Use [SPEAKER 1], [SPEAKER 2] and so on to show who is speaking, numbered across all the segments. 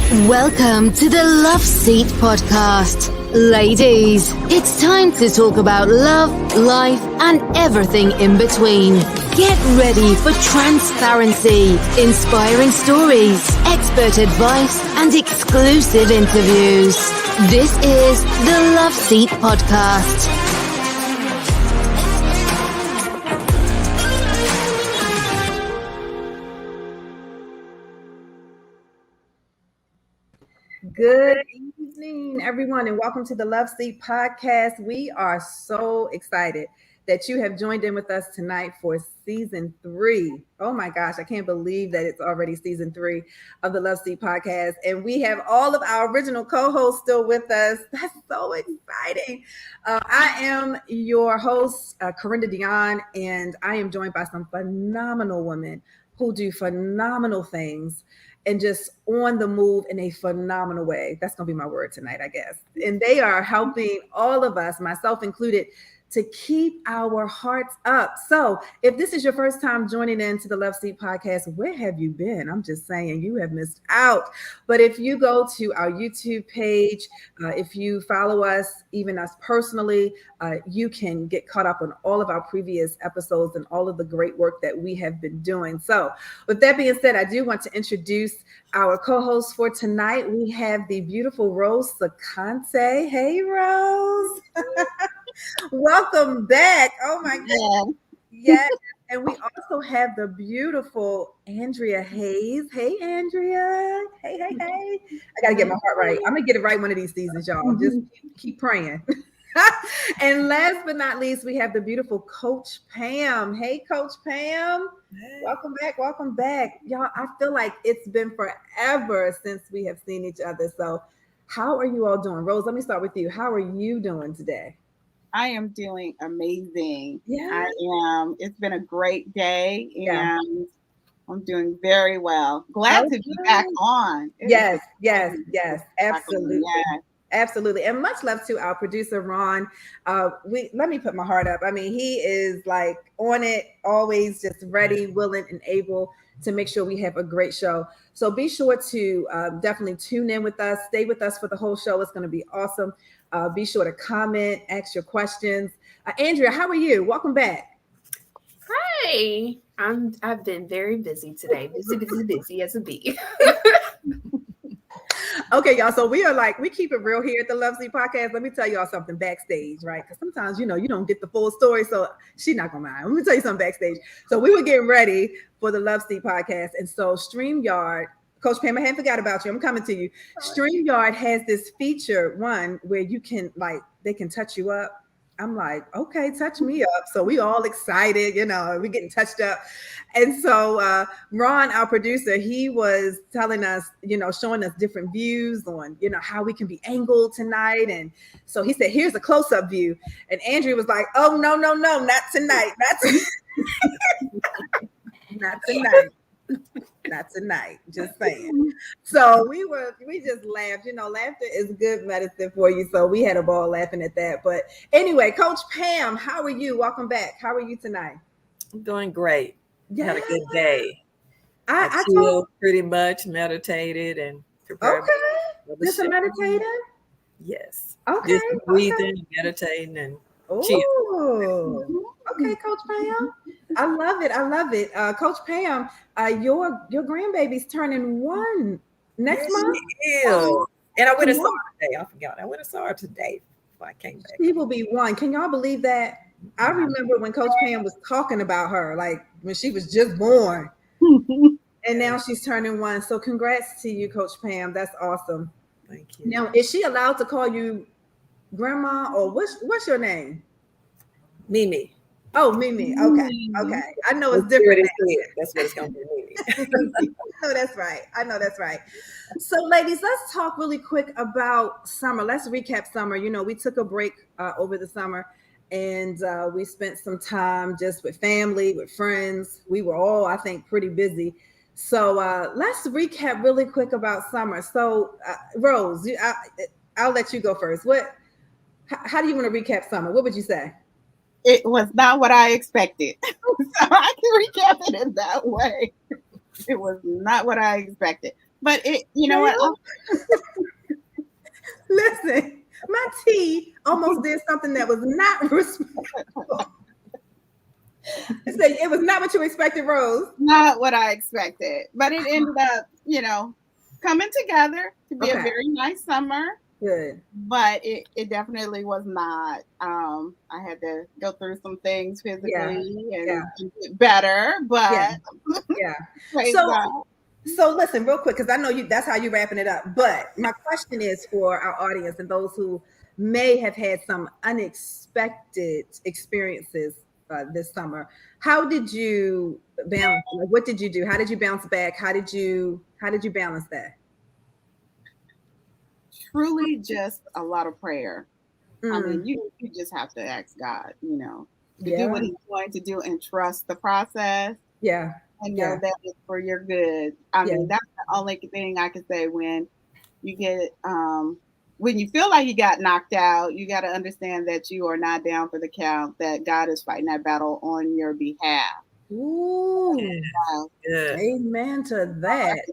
[SPEAKER 1] Welcome to the Love Seat podcast. Ladies, it's time to talk about love, life, and everything in between. Get ready for transparency, inspiring stories, expert advice, and exclusive interviews. This is the Love Seat podcast.
[SPEAKER 2] Good evening, everyone, and welcome to the Love Seat podcast. We are so excited that you have joined in with us tonight for season 3. Oh my gosh, I can't believe that it's already season 3 of the Love Seat podcast. And we have all of our original co-hosts still with us. That's so exciting. I am your host, Carenda Deonne, and I am joined by some phenomenal women who do phenomenal things and just on the move in a phenomenal way. That's going to be my word tonight, I guess. And they are helping all of us, myself included, to keep our hearts up. So if this is your first time joining into the Love Seat podcast, where have you been? I'm just saying you have missed out. But if you go to our YouTube page, if you follow us, even us personally, you can get caught up on all of our previous episodes and all of the great work that we have been doing. So with that being said, I do want to introduce our co-host for tonight. We have the beautiful Rose Sacante. Hey, Rose. Welcome back. Oh my God. Yes. And we also have the beautiful Andrea Hayes. Hey, Andrea. Hey. I got to get my heart right. I'm going to get it right one of these seasons, y'all. Just keep praying. And last but not least, we have the beautiful Coach Pam. Hey, Coach Pam. Hey. Welcome back. Y'all, I feel like it's been forever since we have seen each other. So how are you all doing? Rose, let me start with you. How are you doing today?
[SPEAKER 3] I am doing amazing.
[SPEAKER 2] Yeah.
[SPEAKER 3] I am. It's been a great day and I'm doing very well. Glad to be back on.
[SPEAKER 2] Yes. Absolutely. Yes. Absolutely. And much love to our producer, Ron. Let me put my heart up. I mean, he is like on it, always just ready, willing, and able to make sure we have a great show. So be sure to definitely tune in with us. Stay with us for the whole show. It's going to be awesome. Be sure to comment, ask your questions. Andrea, how are you? Welcome back.
[SPEAKER 4] Hi. I've been very busy today. Busy as a bee.
[SPEAKER 2] Okay, y'all. So we keep it real here at the Love Seat podcast. Let me tell y'all something backstage, right? Because sometimes, you don't get the full story. So she's not going to mind. Let me tell you something backstage. So we were getting ready for the Love Seat podcast. And so StreamYard, Coach Pam, I hadn't forgot about you. I'm coming to you. StreamYard has this feature, one, where you can, they can touch you up. I'm like, okay, touch me up. So we all excited, we're getting touched up. And so Ron, our producer, he was telling us, showing us different views on, how we can be angled tonight. And so he said, here's a close-up view. And Andrea was like, oh, no, not tonight. Not tonight. Not tonight, just saying. So we just laughed. Laughter is good medicine for you. So we had a ball laughing at that. But anyway, Coach Pam, how are you? Welcome back. How are you tonight?
[SPEAKER 5] I'm doing great.
[SPEAKER 2] Yeah.
[SPEAKER 5] Had a good day.
[SPEAKER 2] I
[SPEAKER 5] pretty much meditated and prepared.
[SPEAKER 2] Okay. Just a meditator?
[SPEAKER 5] Yes.
[SPEAKER 2] Okay.
[SPEAKER 5] Just breathing, meditating, and
[SPEAKER 2] chill. Okay, Coach Pam. I love it. Coach Pam, your grandbaby's turning 1 next month.
[SPEAKER 5] And I went and saw her today. I forgot. I went and saw her today before I came back.
[SPEAKER 2] She will be 1. Can y'all believe that? I remember when Coach Pam was talking about her, like when she was just born. And now she's turning 1. So congrats to you, Coach Pam. That's awesome.
[SPEAKER 5] Thank you.
[SPEAKER 2] Now, is she allowed to call you grandma, or what's your name?
[SPEAKER 5] Mimi.
[SPEAKER 2] Oh, Mimi. Okay. I know it's different.
[SPEAKER 5] That's what it's going to be, Mimi.
[SPEAKER 2] I know that's right. So, ladies, let's talk really quick about summer. Let's recap summer. We took a break over the summer, and we spent some time just with family, with friends. We were all, I think, pretty busy. So let's recap really quick about summer. So, Rose, I'll let you go first. How do you want to recap summer? What would you say?
[SPEAKER 3] It was not what I expected. So I can recap it in that way. It was not what I expected. But you know what?
[SPEAKER 2] Listen, my tea almost did something that was not respectful. It was not what you expected, Rose.
[SPEAKER 3] Not what I expected, but it ended up, coming together to be a very nice summer.
[SPEAKER 2] Good.
[SPEAKER 3] But it definitely was not. I had to go through some things physically and get better, but
[SPEAKER 2] So listen, real quick, because I know that's how you're wrapping it up. But my question is for our audience and those who may have had some unexpected experiences this summer. How did you balance? Like, what did you do? How did you bounce back? How did you balance that?
[SPEAKER 3] Truly just a lot of prayer. I mean, you just have to ask God, to do what he's going to do and trust the process.
[SPEAKER 2] Yeah.
[SPEAKER 3] And know that it's for your good. I mean, that's the only thing I can say when you get, when you feel like you got knocked out, you got to understand that you are not down for the count, that God is fighting that battle on your behalf.
[SPEAKER 2] Ooh. Amen to that.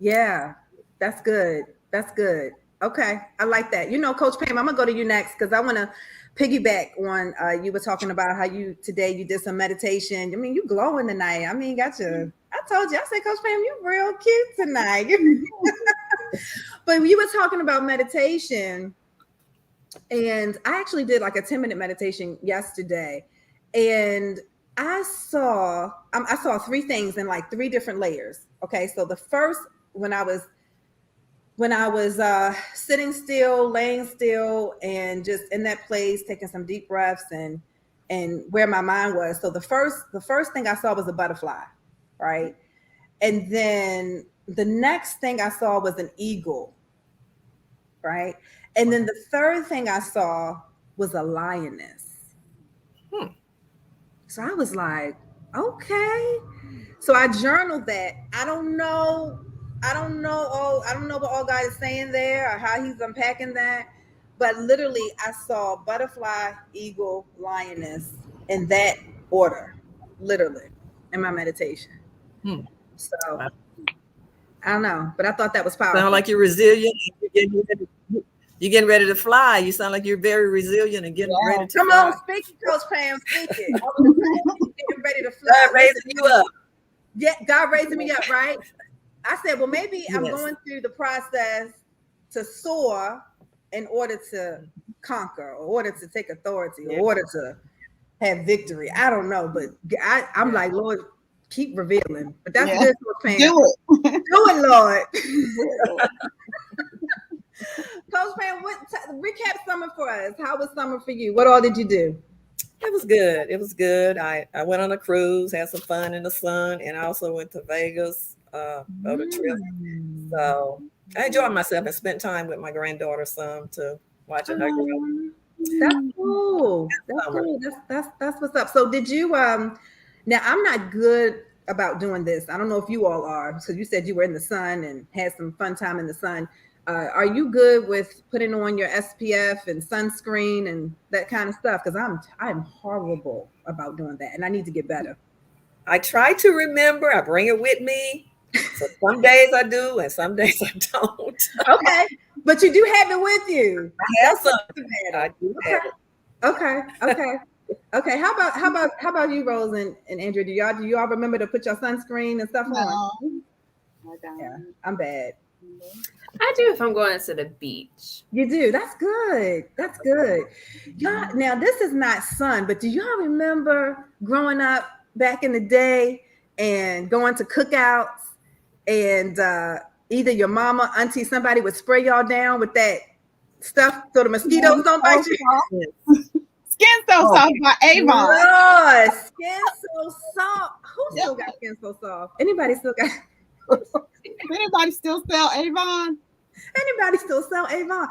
[SPEAKER 2] Yeah, that's good. That's good. Okay, I like that. Coach Pam, I'm gonna go to you next because I want to piggyback on you were talking about how today you did some meditation. I mean, you glowing tonight. I mean, I told you, I said, Coach Pam, you real cute tonight. But you were talking about meditation, and I actually did like a 10-minute meditation yesterday, and I saw three things in like three different layers. Okay, so the first, when I was sitting still, laying still, and just in that place, taking some deep breaths and where my mind was. So the first thing I saw was a butterfly, right? And then the next thing I saw was an eagle, right? And then the third thing I saw was a lioness. So I was like, okay. So I journaled that. I don't know what all God is saying there or how he's unpacking that. But literally, I saw butterfly, eagle, lioness in that order, literally, in my meditation. So I don't know, but I thought that was powerful.
[SPEAKER 5] Sound like you're resilient. You're getting ready to fly. You sound like you're very resilient and getting ready to
[SPEAKER 2] Come
[SPEAKER 5] fly.
[SPEAKER 2] on, speak it, Coach Pam, speak it. Getting ready to fly.
[SPEAKER 5] God raising you up.
[SPEAKER 2] Yeah, God raising me up, right? I said, well, maybe I'm going through the process to soar in order to conquer, or order to take authority, or order to have victory. I don't know, but I'm like, Lord, keep revealing. But that's good, Pam.
[SPEAKER 3] Do it,
[SPEAKER 2] Lord. Coach Pam, recap summer for us. How was summer for you? What all did you do?
[SPEAKER 5] It was good. It was good. I went on a cruise, had some fun in the sun, and I also went to Vegas on a trip. So I enjoyed myself and spent time with my granddaughter some to watch her grow.
[SPEAKER 2] That's cool. That's cool. That's what's up. So did you now I'm not good about doing this. I don't know if you all are. So you said you were in the sun and had some fun time in the sun. Are you good with putting on your SPF and sunscreen and that kind of stuff? Because I'm horrible about doing that, and I need to get better.
[SPEAKER 5] I try to remember. I bring it with me. So some days I do, and some days I don't.
[SPEAKER 2] Okay, but you do have it with you.
[SPEAKER 5] I have some. I do have it.
[SPEAKER 2] Okay. How about you, Rose and Andrea? Do y'all remember to put your sunscreen and stuff on?
[SPEAKER 3] I don't.
[SPEAKER 2] Yeah, I'm bad.
[SPEAKER 4] I do if I'm going to the beach.
[SPEAKER 2] You do. That's good. That's good. Y'all, now this is not sun, but do y'all remember growing up back in the day and going to cookouts and either your mama, auntie, somebody would spray y'all down with that stuff so the mosquitoes don't bite you?
[SPEAKER 3] Skin So Soft by Avon.
[SPEAKER 2] Lord, Skin So Soft. Who still got Skin So Soft? Anybody still got?
[SPEAKER 3] Anybody still sell Avon?
[SPEAKER 2] Anybody still sell Avon?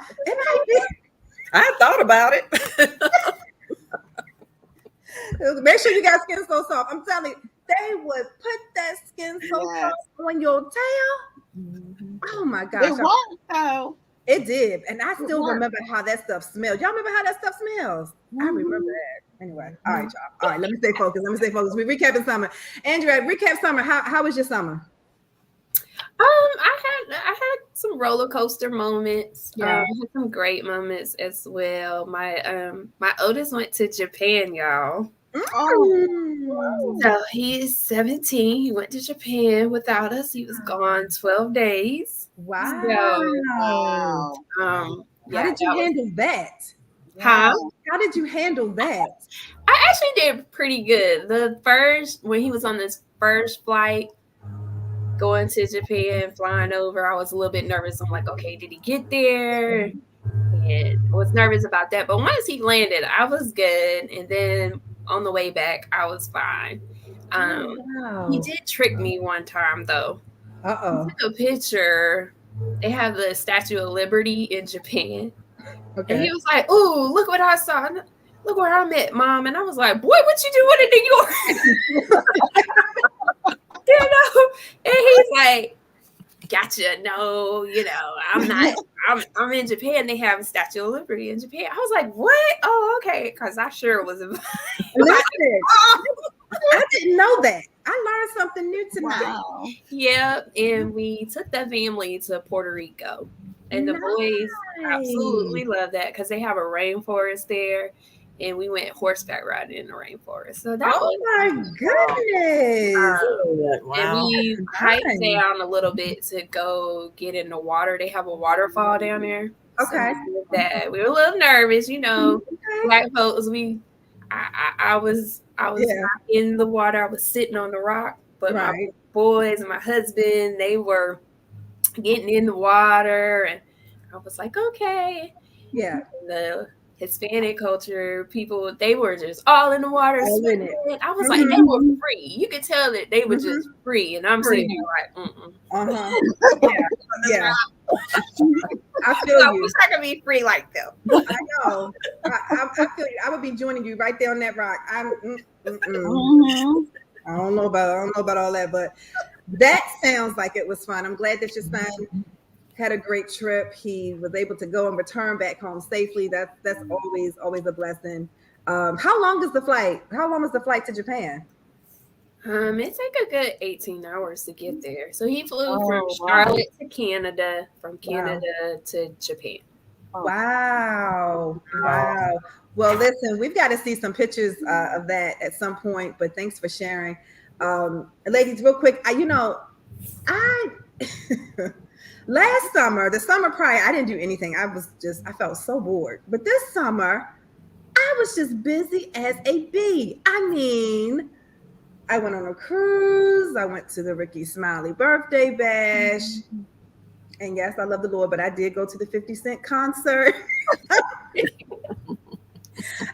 [SPEAKER 5] I thought about it.
[SPEAKER 2] Make sure you got Skin So Soft. I'm telling you, they would put that Skin So Soft on your tail. Oh my gosh.
[SPEAKER 3] It worked though.
[SPEAKER 2] It did. And I still remember how that stuff smelled. Y'all remember how that stuff smells? I remember that. Anyway, all right, y'all. All right, let me stay focused. We recapping summer. Andrea, recap summer. How was your summer?
[SPEAKER 4] I had some roller coaster moments.
[SPEAKER 2] Yeah.
[SPEAKER 4] I had some great moments as well. My oldest went to Japan, y'all.
[SPEAKER 2] Mm.
[SPEAKER 4] So he is 17. He went to Japan without us. He was gone 12 days.
[SPEAKER 2] Wow.
[SPEAKER 3] Wow.
[SPEAKER 4] So
[SPEAKER 2] How
[SPEAKER 4] yeah,
[SPEAKER 2] did you handle that?
[SPEAKER 4] huh?
[SPEAKER 2] How did you handle that?
[SPEAKER 4] I actually did pretty good. When he was on this first flight going to Japan, flying over, I was a little bit nervous. I'm like, okay, did he get there? And I was nervous about that. But once he landed, I was good. And then on the way back, I was fine. He
[SPEAKER 2] Wow.
[SPEAKER 4] did trick me one time though. He
[SPEAKER 2] Uh-oh.
[SPEAKER 4] took a picture. They have the Statue of Liberty in Japan. And
[SPEAKER 2] Okay.
[SPEAKER 4] he was like, "Ooh, look what I saw. Look where I'm at, Mom." And I was like, "Boy, what you doing in New York?" And he's like, "Gotcha. No, I'm not. I'm in Japan. They have a Statue of Liberty in Japan." I was like, "What? Oh, okay." Because I sure was invited.
[SPEAKER 2] Listen, I didn't know that. I learned something new tonight.
[SPEAKER 3] Wow.
[SPEAKER 4] Yeah, and we took the family to Puerto Rico, and the boys absolutely love that because they have a rainforest there, and we went horseback riding in the rainforest. So that
[SPEAKER 2] Oh
[SPEAKER 4] was
[SPEAKER 2] my goodness.
[SPEAKER 4] and
[SPEAKER 5] Wow.
[SPEAKER 4] we hiked down a little bit to go get in the water. They have a waterfall down there.
[SPEAKER 2] Okay.
[SPEAKER 4] So we did that. We were a little nervous,
[SPEAKER 2] Okay.
[SPEAKER 4] black folks. I was not in the water. I was sitting on the rock, but my
[SPEAKER 2] Right.
[SPEAKER 4] boys and my husband, they were getting in the water, and I was like, okay.
[SPEAKER 2] Yeah.
[SPEAKER 4] And the Hispanic culture people, they were just all in the water.
[SPEAKER 2] All in it.
[SPEAKER 4] swimming. I was like, they were free. You could tell that they were just free, and I'm
[SPEAKER 2] Free.
[SPEAKER 4] sitting here like,
[SPEAKER 2] Uh-huh. Yeah. I feel
[SPEAKER 4] I
[SPEAKER 2] you.
[SPEAKER 4] wish I could be free like them.
[SPEAKER 2] I know. I feel you. I would be joining you right there on that rock. I don't know about all that, but that sounds like it was fun. I'm glad that your son had a great trip. He was able to go and return back home safely. That's always a blessing. How long is the flight? How long is the flight to Japan?
[SPEAKER 4] It's like a good 18 hours to get there. So he flew from Charlotte to Canada, from Canada to Japan.
[SPEAKER 2] Wow. Well, listen, we've got to see some pictures of that at some point, but thanks for sharing. Ladies, real quick, I last summer, the summer prior, I didn't do anything. I felt so bored. But this summer, I was just busy as a bee. I mean, I went on a cruise. I went to the Ricky Smiley birthday bash. And yes, I love the Lord, but I did go to the 50 Cent concert.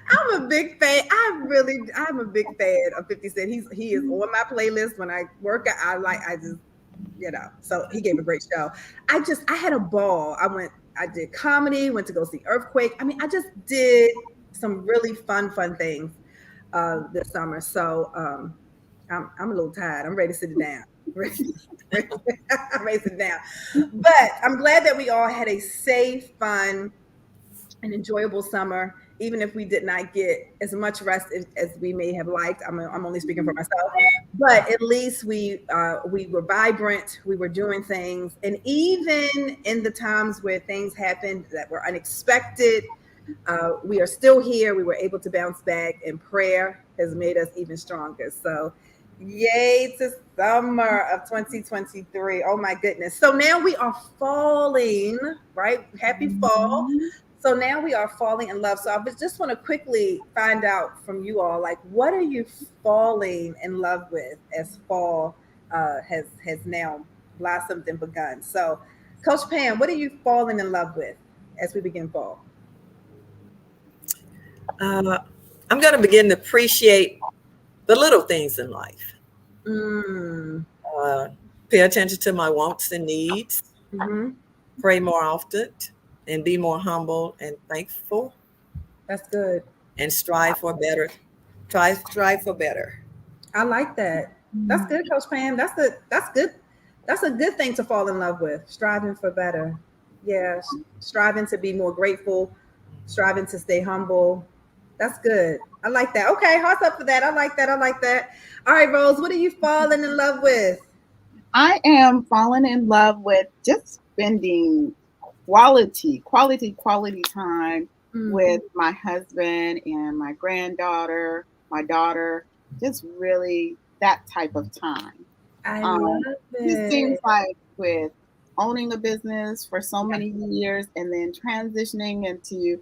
[SPEAKER 2] I'm a big fan. I'm a big fan of 50 Cent. He is on my playlist when I work. So he gave a great show. I had a ball. I did comedy, went to go see Earthquake. I mean, I just did some really fun things this summer. So I'm a little tired. I'm ready to sit down. I'm ready to sit down. But I'm glad that we all had a safe, fun, and enjoyable summer, even if we did not get as much rest as we may have liked. I'm only speaking for myself, but at least we were vibrant. We were doing things, and even in the times where things happened that were unexpected, we are still here. We were able to bounce back, and prayer has made us even stronger. So yay to summer of 2023. Oh my goodness. So now we are falling, right? Happy fall. So now we are falling in love. So I just want to quickly find out from you all, like, what are you falling in love with as fall has now blossomed and begun? So Coach Pam, what are you falling in love with as we begin fall?
[SPEAKER 5] I'm going to begin to appreciate the little things in life. Pay attention to my wants and needs. Pray more often and be more humble and thankful.
[SPEAKER 2] That's good.
[SPEAKER 5] And strive for better. Strive for better.
[SPEAKER 2] I like that. That's good, Coach Pam. That's good. That's a good thing to fall in love with. Striving for better. Yeah. Striving to be more grateful. Striving to stay humble. That's good. I like that. Okay, hearts up for that. I like that. All right, Rose, what are you falling in love with?
[SPEAKER 3] I am falling in love with just spending quality time with my husband and my granddaughter, my daughter, just really that type of time.
[SPEAKER 2] I love
[SPEAKER 3] It seems
[SPEAKER 2] it.
[SPEAKER 3] like with owning a business for so many years and then transitioning into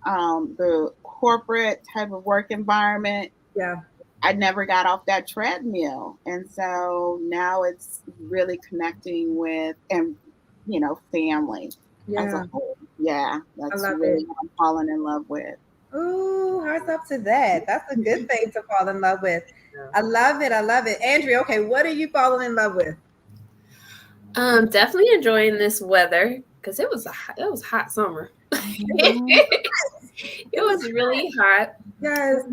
[SPEAKER 3] the corporate type of work environment,
[SPEAKER 2] Yeah.
[SPEAKER 3] I never got off that treadmill. And so now it's really connecting with and family as a
[SPEAKER 2] Yeah.
[SPEAKER 3] whole. Yeah,
[SPEAKER 2] I
[SPEAKER 3] that's
[SPEAKER 2] love
[SPEAKER 3] really
[SPEAKER 2] it.
[SPEAKER 3] what I'm falling in love with.
[SPEAKER 2] Ooh, hearts up to that. That's a good thing to fall in love with.
[SPEAKER 5] Yeah.
[SPEAKER 2] I love it. I love it. Andrea, okay, what are you falling in love with?
[SPEAKER 4] Definitely enjoying this weather because it was hot summer. It was really hot.
[SPEAKER 2] Yes.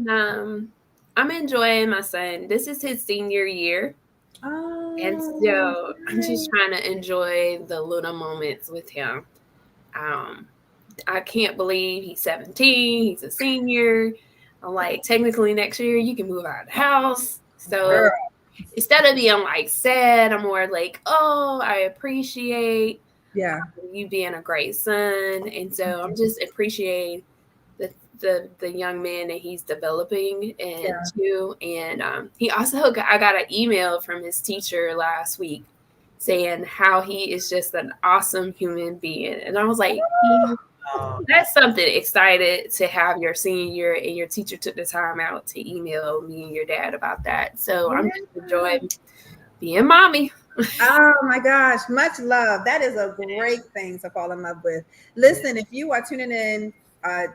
[SPEAKER 4] I'm enjoying my son. This is his senior year. And
[SPEAKER 2] Oh,
[SPEAKER 4] so I'm just trying to enjoy the little moments with him. I can't believe he's 17. He's a senior. I'm like, technically next year you can move out of the house. So
[SPEAKER 2] girl.
[SPEAKER 4] instead of being like sad, I'm more like, oh, I appreciate
[SPEAKER 2] Yeah.
[SPEAKER 4] you being a great son. And so I'm just appreciating the young man that he's developing into. And he also I got an email from his teacher last week saying how he is just an awesome human being. And I was like, that's something excited to have your senior year and your teacher took the time out to email me and your dad about that. So I'm just enjoying being mommy.
[SPEAKER 2] Oh my gosh, much love. That is a great thing to fall in love with. Listen, if you are tuning in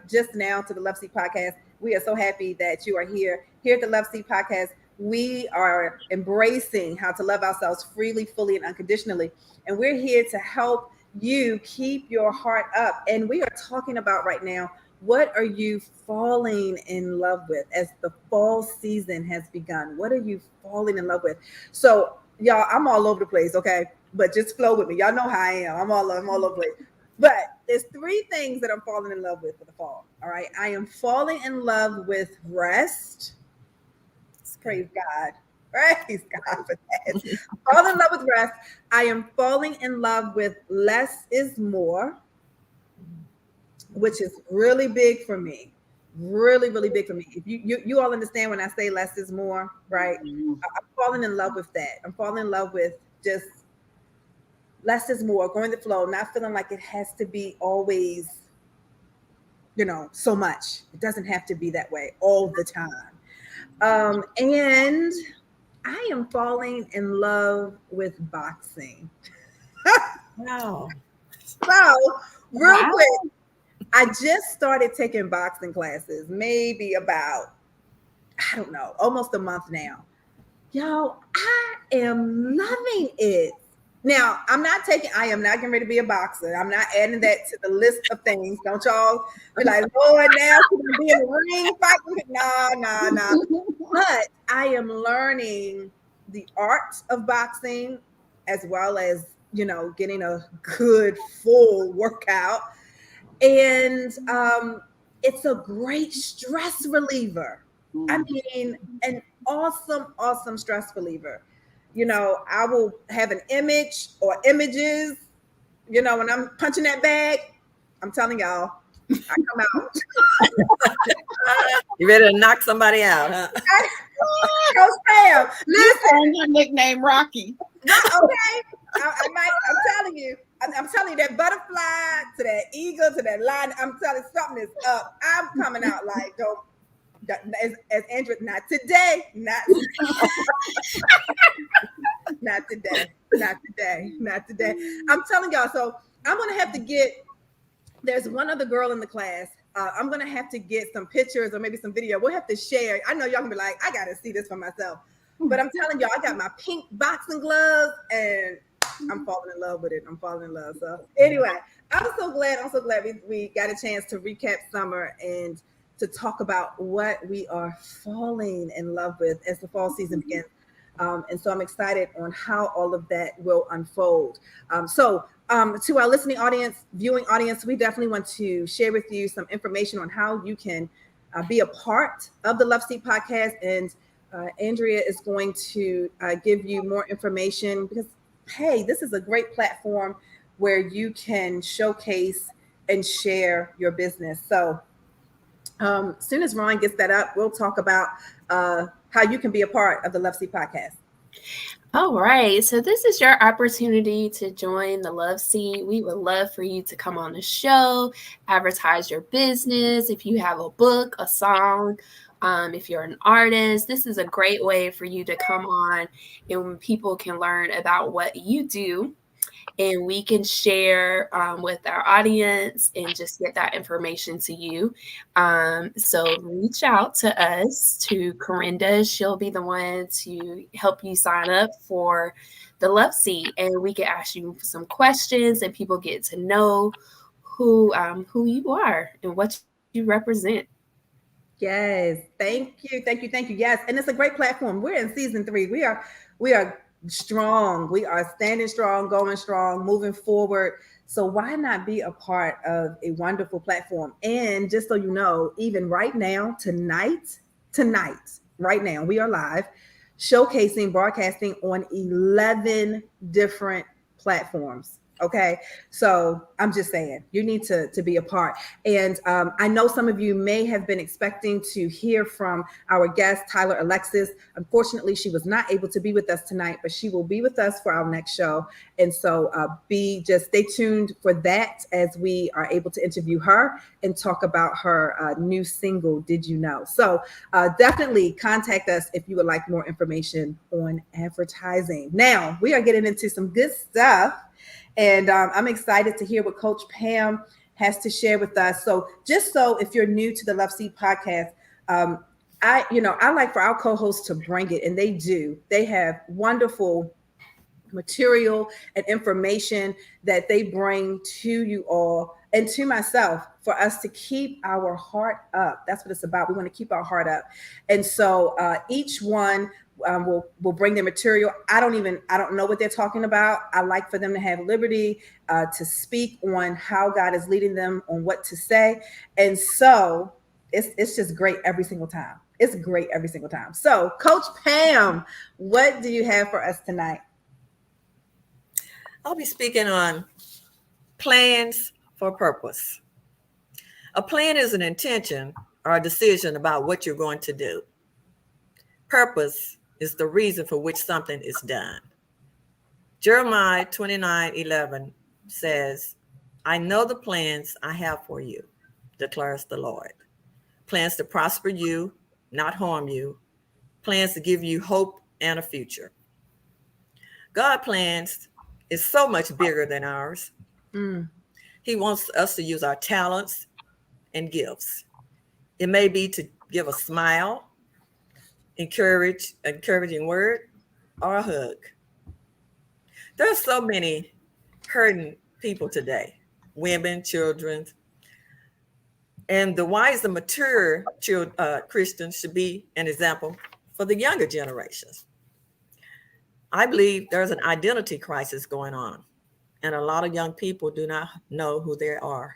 [SPEAKER 2] just now to the Love Seat Podcast, we are so happy that you are here. Here at the Love Seat Podcast, we are embracing how to love ourselves freely, fully, and unconditionally. And we're here to help you keep your heart up. And we are talking about right now, what are you falling in love with as the fall season has begun? What are you falling in love with? So y'all, I'm all over the place, okay? But just flow with me. Y'all know how I am. I'm all over the place. But there's three things that I'm falling in love with for the fall. All right. I am falling in love with rest. Praise God. Praise God for that. Fall in love with rest. I am falling in love with less is more, which is really big for me. Really, really big for me. If you all understand when I say less is more, right? I'm falling in love with that. I'm falling in love with just less is more, going the flow, not feeling like it has to be always, so much. It doesn't have to be that way all the time. And I am falling in love with boxing.
[SPEAKER 5] Wow.
[SPEAKER 2] So, real quick, I just started taking boxing classes, maybe about, I don't know, almost a month now. Y'all, I am loving it. Now, I am not getting ready to be a boxer. I'm not adding that to the list of things. Don't y'all be like, Lord, now she's going to be in the ring fighting. No. But I am learning the art of boxing as well as, getting a good full workout. And it's a great stress reliever. I mean, an awesome stress reliever. I will have an image or images, when I'm punching that bag. I'm telling y'all, I come out.
[SPEAKER 5] You ready to knock somebody out, huh?
[SPEAKER 2] Coach Pam, listen.
[SPEAKER 3] Your nickname Rocky.
[SPEAKER 2] Okay. I'm telling you. I'm telling you that butterfly to that eagle to that lion. I'm telling you, something is up. I'm coming out like, don't. As Andrew, not today, not today. I'm telling y'all. So I'm gonna have to get. There's one other girl in the class. I'm gonna have to get some pictures or maybe some video. We'll have to share. I know y'all gonna be like, I gotta see this for myself. But I'm telling y'all, I got my pink boxing gloves and I'm falling in love with it. I'm falling in love. So anyway, I'm so glad we got a chance to recap summer and to talk about what we are falling in love with as the fall season begins. And so I'm excited on how all of that will unfold. So to our listening audience, viewing audience, we definitely want to share with you some information on how you can be a part of the Love Seat podcast. And Andrea is going to give you more information because hey, this is a great platform where you can showcase and share your business. So as soon as Ron gets that up, we'll talk about how you can be a part of the Love Seat podcast.
[SPEAKER 4] All right. So this is your opportunity to join the Love Seat. We would love for you to come on the show, advertise your business. If you have a book, a song, if you're an artist, this is a great way for you to come on and people can learn about what you do. And we can share with our audience and just get that information to you. So reach out to us, to Carenda. She'll be the one to help you sign up for the Love Seat, and we can ask you some questions, and people get to know who you are and what you represent.
[SPEAKER 2] Yes, thank you, thank you, thank you. Yes, and it's a great platform. We're in season 3. We are strong. We are standing strong, going strong, moving forward. So why not be a part of a wonderful platform? And just so you know, even right now, tonight, right now, we are live, showcasing, broadcasting on 11 different platforms. Okay. So I'm just saying you need to be a part. And I know some of you may have been expecting to hear from our guest, Tyler Alexis. Unfortunately, she was not able to be with us tonight, but she will be with us for our next show. And so just stay tuned for that as we are able to interview her and talk about her new single, Did You Know? So definitely contact us if you would like more information on advertising. Now we are getting into some good stuff. And I'm excited to hear what Coach Pam has to share with us. So just so if you're new to the Love Seat podcast, I like for our co-hosts to bring it, and they do. They have wonderful material and information that they bring to you all and to myself for us to keep our heart up. That's what it's about. We want to keep our heart up. And so each one will bring their material. I don't know what they're talking about. I like for them to have liberty to speak on how God is leading them on what to say. And so it's just great every single time. It's great every single time. So Coach Pam, what do you have for us tonight?
[SPEAKER 5] I'll be speaking on plans for purpose. A plan is an intention or a decision about what you're going to do. Purpose is the reason for which something is done. Jeremiah 29:11 says, I know the plans I have for you, declares the Lord. Plans to prosper you, not harm you. Plans to give you hope and a future. God's plans is so much bigger than ours. He wants us to use our talents and gifts. It may be to give a smile, encouraging word, or a hug. There are so many hurting people today, women, children, and the wise and mature Christians should be an example for the younger generations. I believe there's an identity crisis going on, and a lot of young people do not know who they are.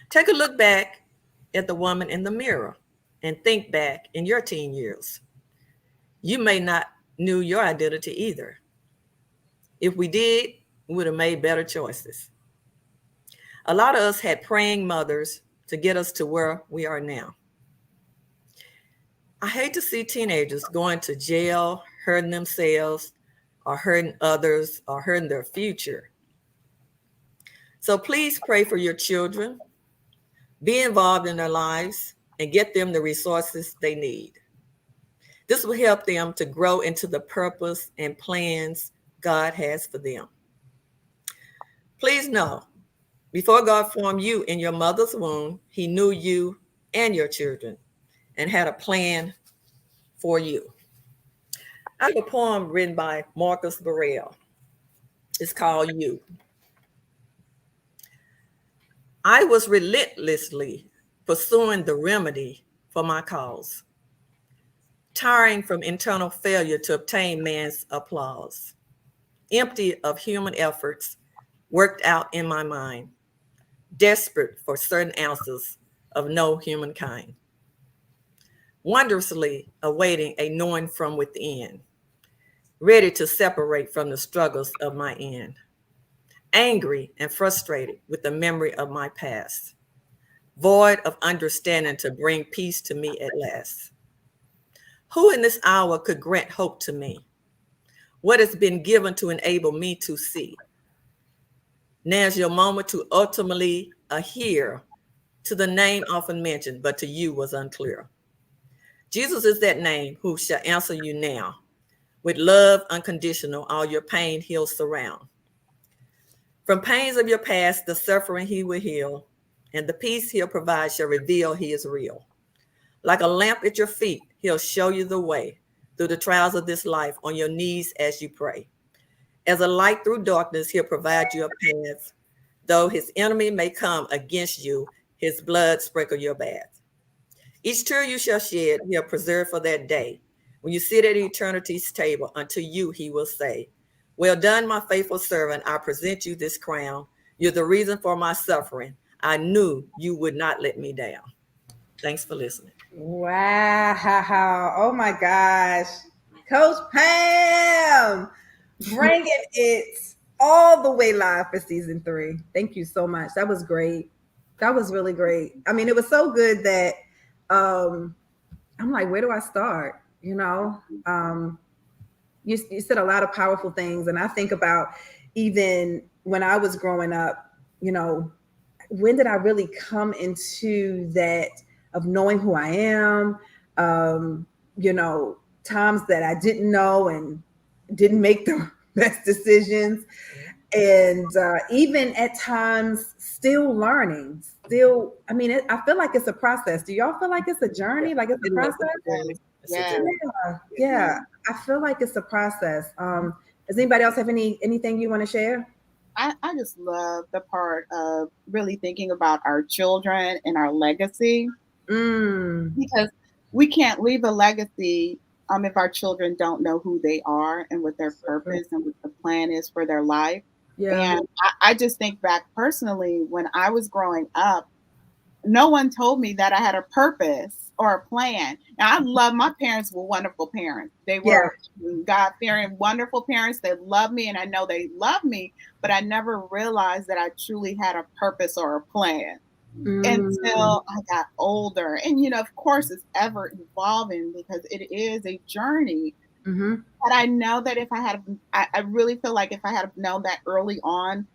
[SPEAKER 5] Take a look back at the woman in the mirror and think back in your teen years. You may not knew your identity either. If we did, we would have made better choices. A lot of us had praying mothers to get us to where we are now. I hate to see teenagers going to jail, hurting themselves, or hurting others, or hurting their future. So please pray for your children, be involved in their lives, and get them the resources they need. This will help them to grow into the purpose and plans God has for them. Please know, before God formed you in your mother's womb, he knew you and your children and had a plan for you. I have a poem written by Marcus Burrell. It's called You. I was relentlessly pursuing the remedy for my cause, tiring from internal failure to obtain man's applause, empty of human efforts worked out in my mind, desperate for certain answers of no humankind, wondrously awaiting a knowing from within, ready to separate from the struggles of my end, angry and frustrated with the memory of my past, void of understanding to bring peace to me at last. Who in this hour could grant hope to me? What has been given to enable me to see? Now's your moment to ultimately adhere to the name often mentioned, but to you was unclear. Jesus is that name who shall answer you now. With love unconditional, all your pain he'll surround. From pains of your past, the suffering he will heal, and the peace he'll provide shall reveal he is real. Like a lamp at your feet, he'll show you the way through the trials of this life on your knees as you pray. As a light through darkness, he'll provide you a path. Though his enemy may come against you, his blood sprinkle your path. Each tear you shall shed, he'll preserve for that day. When you sit at eternity's table, unto you he will say, well done, my faithful servant. I present you this crown. You're the reason for my suffering. I knew you would not let me down. Thanks for listening.
[SPEAKER 2] Wow. Oh my gosh. Coach Pam, bringing it all the way live for season 3. Thank you so much. That was great. That was really great. I mean, it was so good that I'm like, where do I start? You said a lot of powerful things. And I think about even when I was growing up, when did I really come into that of knowing who I am? Times that I didn't know and didn't make the best decisions. And even at times still learning, I feel like it's a process. Do y'all feel like it's a journey? Like it's a process? Yeah. I feel like it's a process. Does anybody else have anything you want to share?
[SPEAKER 3] I just love the part of really thinking about our children and our legacy, because we can't leave a legacy if our children don't know who they are and what their purpose and what the plan is for their life. Yeah. And I just think back personally, when I was growing up, no one told me that I had a purpose or a plan. Now, I love, my parents were wonderful parents. They were God-fearing, wonderful parents that loved me, and I know they love me, but I never realized that I truly had a purpose or a plan until I got older. And, of course, it's ever evolving because it is a journey. But I know that if I really feel like if I had known that early on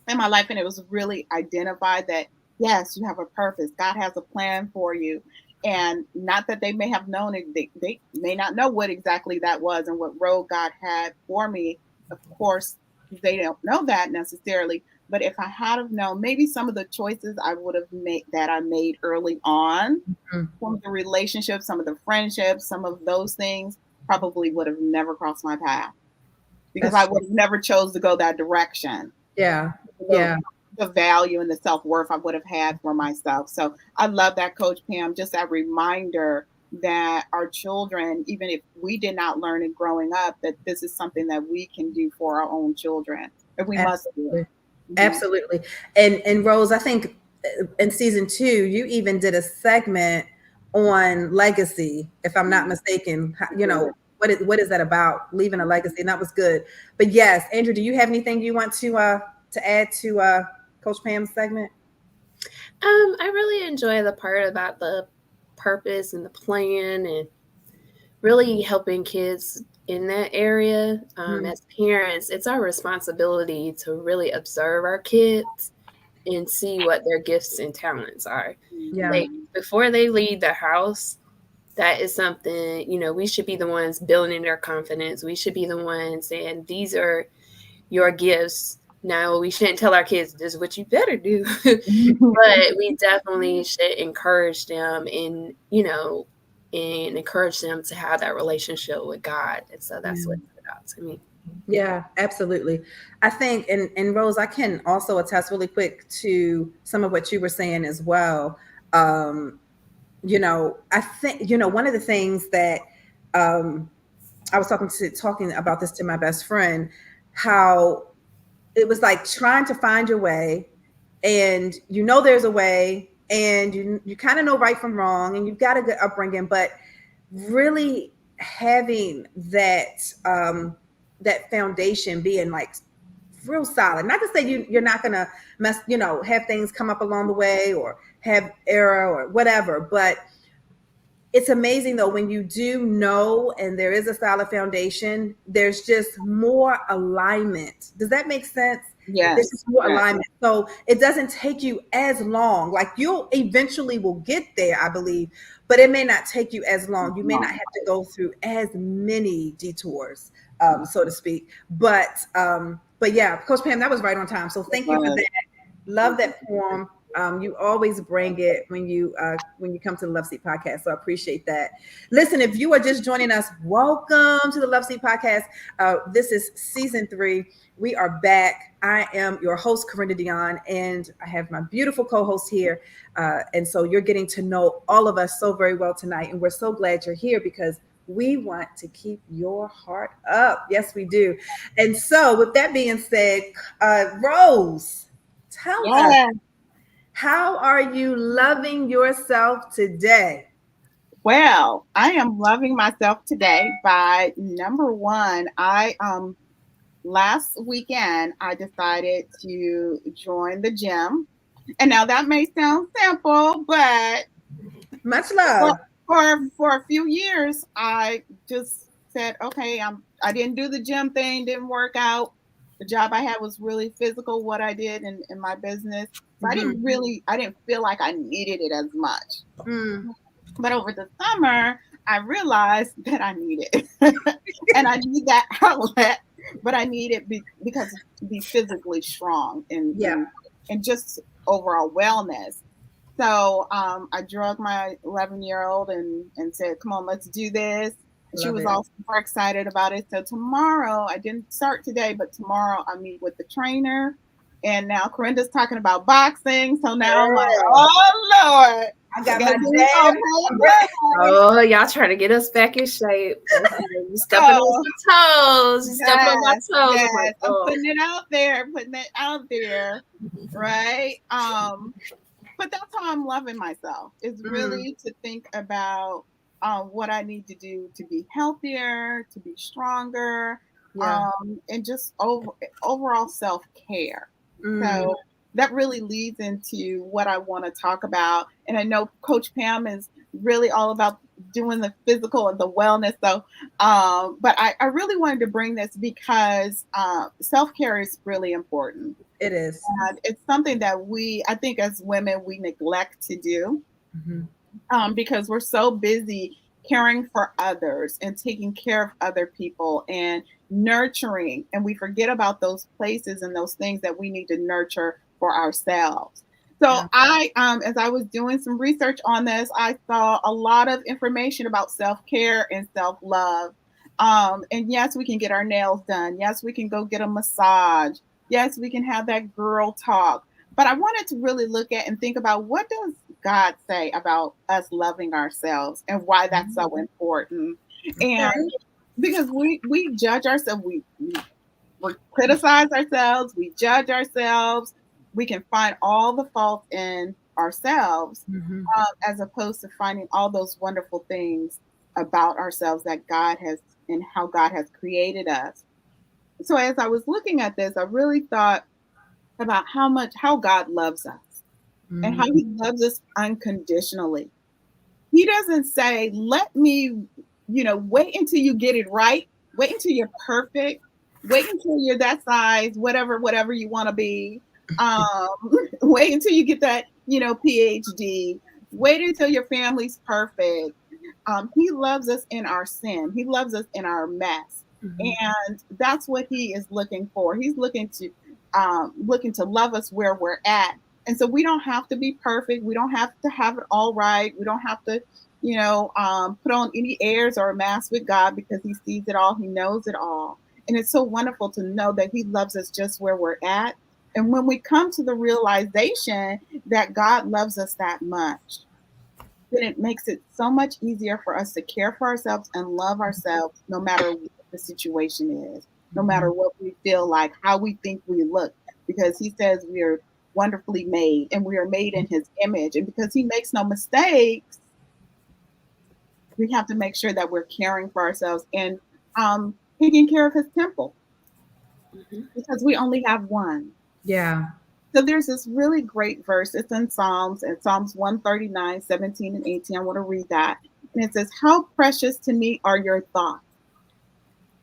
[SPEAKER 3] in my life, and it was really identified that, yes, you have a purpose. God has a plan for you. And not that they may have known it, they may not know what exactly that was and what road God had for me. Of course, they don't know that necessarily. But if I had have known, maybe some of the choices I would have made that I made early on, some of the relationships, some of the friendships, some of those things probably would have never crossed my path because I would have never chose to go that direction.
[SPEAKER 2] Yeah.
[SPEAKER 3] The value and the self-worth I would have had for myself. So I love that, Coach Pam, just that reminder that our children, even if we did not learn it growing up, that this is something that we can do for our own children. And we must do it.
[SPEAKER 2] Absolutely. And Rose, I think in season 2, you even did a segment on legacy, if I'm not mistaken. What is that about, leaving a legacy? And that was good. But yes, Andrew, do you have anything you want to add to Coach Pam's segment?
[SPEAKER 4] I really enjoy the part about the purpose and the plan and really helping kids in that area. As parents, it's our responsibility to really observe our kids and see what their gifts and talents are. Like, before they leave the house, that is something, we should be the ones building their confidence. We should be the ones saying, these are your gifts. Now, we shouldn't tell our kids this is what you better do, but we definitely should encourage them and encourage them to have that relationship with God. And so that's what stood out to me.
[SPEAKER 2] Yeah, absolutely. I think, and Rose, I can also attest really quick to some of what you were saying as well. I think, one of the things that I was talking about this to my best friend, how it was like trying to find your way, and there's a way, and you kind of know right from wrong, and you've got a good upbringing, but really having that that foundation being like real solid. Not to say you're not gonna have things come up along the way or have error or whatever, but it's amazing though when you do know and there is a solid foundation, there's just more alignment. Does that make sense?
[SPEAKER 3] Yes.
[SPEAKER 2] There's just more alignment. So it doesn't take you as long. Like you'll eventually will get there, I believe, but it may not take you as long. You may not have to go through as many detours, so to speak. But yeah, Coach Pam, that was right on time. So thank you for that. Love that poem. You always bring it when you come to the Love Seat Podcast. So I appreciate that. Listen, if you are just joining us, welcome to the Love Seat Podcast. This is season 3. We are back. I am your host, Carenda Deonne, and I have my beautiful co-host here. And so you're getting to know all of us so very well tonight. And we're so glad you're here because we want to keep your heart up. Yes, we do. And so with that being said, Rose, tell us, how are you loving yourself today?
[SPEAKER 3] Well, I am loving myself today by number one, last weekend I decided to join the gym. And now that may sound simple, but
[SPEAKER 2] much love.
[SPEAKER 3] For a few years I just said, okay, I didn't do the gym thing, didn't work out. The job I had was really physical, what I did in my business. So I didn't feel like I needed it as much. But over the summer, I realized that I need it. And I need that outlet, but I need it because to be physically strong and just overall wellness. So I drugged my 11-year-old and said, come on, let's do this. She was all super excited about it. So tomorrow, I didn't start today, but tomorrow I meet with the trainer. And now Carenda's talking about boxing. So now I'm like, oh, Lord.
[SPEAKER 2] I got my dad.
[SPEAKER 4] Oh, y'all trying to get us back in shape. You stepping on my toes. You stepping on my toes.
[SPEAKER 3] Yes.
[SPEAKER 4] Like,
[SPEAKER 3] I'm putting it out there. Right? But that's how I'm loving myself. Is really to think about what I need to do to be healthier, to be stronger, and just overall self-care. So that really leads into what I want to talk about. And I know Coach Pam is really all about doing the physical and the wellness. So, but I really wanted to bring this because self-care is really important.
[SPEAKER 2] It is.
[SPEAKER 3] And it's something that I think as women, we neglect to do because we're so busy caring for others and taking care of other people and nurturing. And we forget about those places and those things that we need to nurture for ourselves. So I, as I was doing some research on this, I saw a lot of information about self-care and self-love. And yes, we can get our nails done. Yes, we can go get a massage. Yes, we can have that girl talk. But I wanted to really look at and think about, what does God say about us loving ourselves and why that's so important? And because we judge ourselves, we criticize ourselves, we judge ourselves, we can find all the faults in ourselves as opposed to finding all those wonderful things about ourselves that God has and how God has created us. So as I was looking at this, I really thought about how God loves us and how he loves us unconditionally. He doesn't say, let me, wait until you get it right. Wait until you're perfect. Wait until you're that size, whatever you want to be. Wait until you get that, PhD. Wait until your family's perfect. He loves us in our sin. He loves us in our mess. And that's what he is looking for. He's looking to love us where we're at. And so we don't have to be perfect. We don't have to have it all right. We don't have to, put on any airs or a mask with God because he sees it all. He knows it all. And it's so wonderful to know that he loves us just where we're at. And when we come to the realization that God loves us that much, then it makes it so much easier for us to care for ourselves and love ourselves no matter what the situation is, no matter what we feel like, how we think we look, because he says we are wonderfully made and we are made in his image. And because he makes no mistakes, We have to make sure that we're caring for ourselves and taking care of his temple, because we only have one.
[SPEAKER 2] Yeah.
[SPEAKER 3] So there's this really great verse. It's in Psalms, and Psalms 139, 17 and 18. I want to read that. And it says, how precious to me are your thoughts.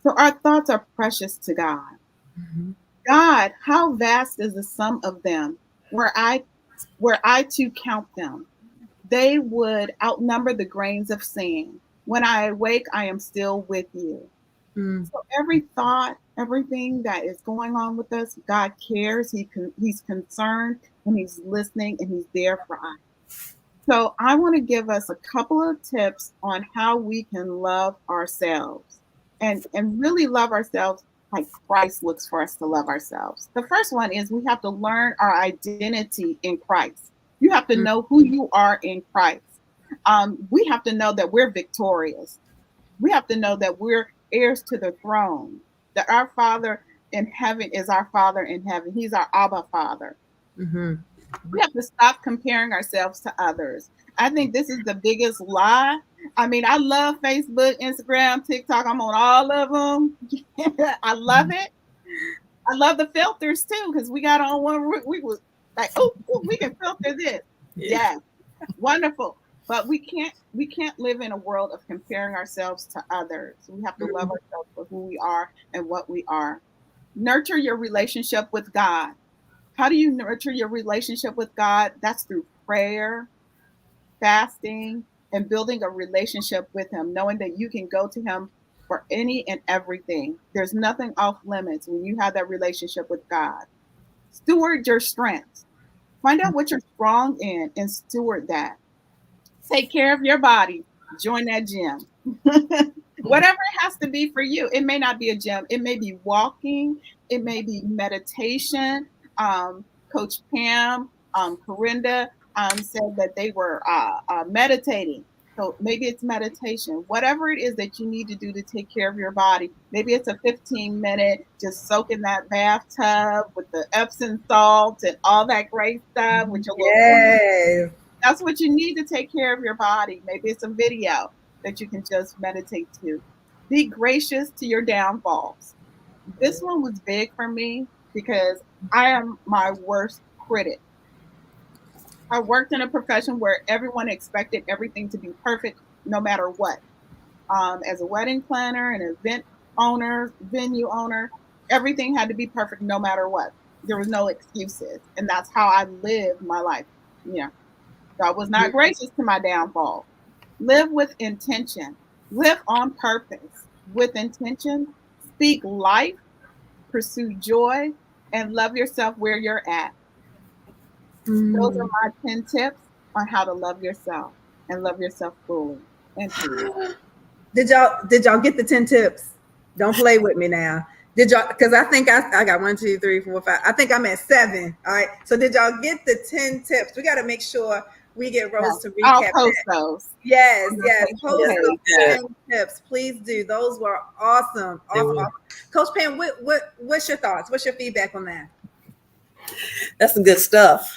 [SPEAKER 3] So our thoughts are precious to God.
[SPEAKER 2] Mm-hmm.
[SPEAKER 3] God, how vast is the sum of them? Were I to count them, they would outnumber the grains of sand. When I awake, I am still with you. So every thought, everything that is going on with us, God cares. He's concerned, and he's listening, and he's there for us. So I want to give us a couple of tips on how we can love ourselves and really love ourselves like Christ looks for us to love ourselves. The first one is we have to learn our identity in Christ. You have to know who you are in Christ. We have to know that we're victorious. We have to know that we're heirs to the throne, that our Father in heaven is our Father in heaven. He's our Abba Father.
[SPEAKER 2] Mm-hmm.
[SPEAKER 3] We have to stop comparing ourselves to others. I think this is the biggest lie. I mean, I love Facebook, Instagram, TikTok. I'm on all of them. I love it. I love the filters too, because we got on one. We was like, oh, we can filter this. Yeah, wonderful. But we can't live in a world of comparing ourselves to others. We have to love ourselves for who we are and what we are. Nurture your relationship with God. How do you nurture your relationship with God? That's through prayer, fasting, and building a relationship with him, knowing that you can go to him for any and everything. There's nothing off limits when you have that relationship with God. Steward your strengths. Find out what you're strong in and steward that. Take care of your body. Join that gym. Whatever it has to be for you. It may not be a gym. It may be walking. It may be meditation. Coach Pam, Carenda said that they were meditating. So maybe it's meditation. Whatever it is that you need to do to take care of your body. Maybe it's a 15-minute just soak in that bathtub with the Epsom salt and all that great stuff with your little That's what you need to take care of your body. Maybe it's a video that you can just meditate to. Be gracious to your downfalls. This one was big for me because I am my worst critic. I worked in a profession where everyone expected everything to be perfect no matter what. As a wedding planner, an event owner, venue owner, everything had to be perfect no matter what. There was no excuses. And that's how I lived my life. Yeah. God was not gracious to my downfall. Live with intention. Live on purpose with intention. Speak life. Pursue joy. And love yourself where you're at. Those are my 10 tips on how to love yourself and love yourself fully and truly.
[SPEAKER 2] Did y'all get the 10 tips? Don't play with me now. Did y'all? Because I think I got 1, 2, 3, 4, 5. I think I'm at 7. All right. So did y'all get the 10 tips? We got to make sure we get Rose to recap.
[SPEAKER 3] I'll post those.
[SPEAKER 2] Yes. Post those 10 tips. Please do. Those were awesome. Coach Pam, what's your thoughts? What's your feedback on that?
[SPEAKER 5] That's some good stuff.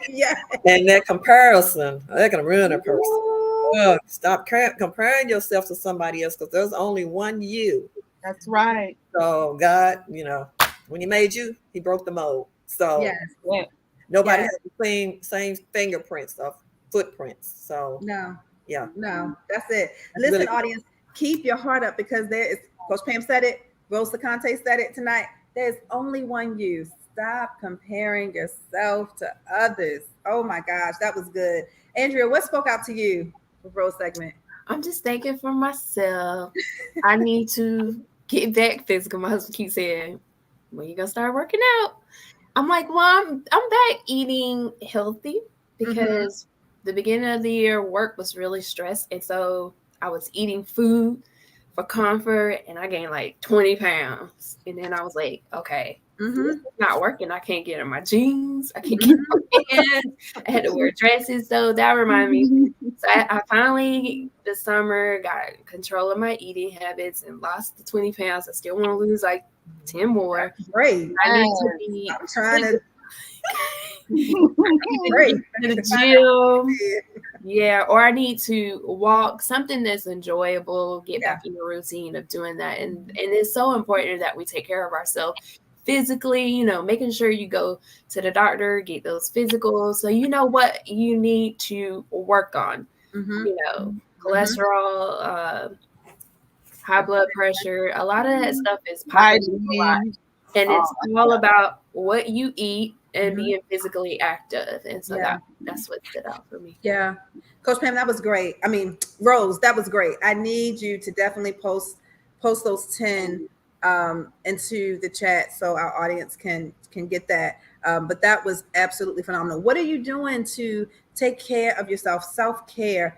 [SPEAKER 2] Yeah.
[SPEAKER 5] And that comparison, they're going to ruin a person. Oh, stop comparing yourself to somebody else, because there's only one you.
[SPEAKER 3] That's right.
[SPEAKER 5] So God, when he made you, he broke the mold. So nobody has the same fingerprints or footprints. So
[SPEAKER 2] no, that's it.
[SPEAKER 5] That's
[SPEAKER 2] Listen,
[SPEAKER 5] really
[SPEAKER 2] audience, keep your heart up, because there is, Coach Pam said it, Rose LeConte said it tonight. There's only one you. Stop comparing yourself to others. Oh my gosh, that was good. Andrea, what spoke out to you for Rose segment?
[SPEAKER 4] I'm just thinking for myself. I need to get back physical. My husband keeps saying, when you gonna start working out? I'm like, well, I'm back eating healthy because the beginning of the year work was really stressed, and so I was eating food for comfort, and I gained like 20 pounds. And then I was like, okay, this is not working. I can't get in my jeans. I can't get in my pants. I had to wear dresses. So that reminded me. So I finally, this summer, got control of my eating habits and lost the 20 pounds. I still want to lose like 10 more.
[SPEAKER 2] That's great.
[SPEAKER 4] I need to be.
[SPEAKER 2] I'm trying to. Great.
[SPEAKER 4] To the gym. Yeah, or I need to walk, something that's enjoyable, get back in the routine of doing that. And it's so important that we take care of ourselves physically, you know, making sure you go to the doctor, get those physicals, so you know what you need to work on. You know, cholesterol, high blood pressure, a lot of that stuff is popping up a lot. And it's all about what you eat and being physically active. And so that's what stood out for me.
[SPEAKER 2] Yeah. Coach Pam, that was great. I mean, Rose, that was great. I need you to definitely post those 10 into the chat so our audience can get that. But that was absolutely phenomenal. What are you doing to take care of yourself? Self-care.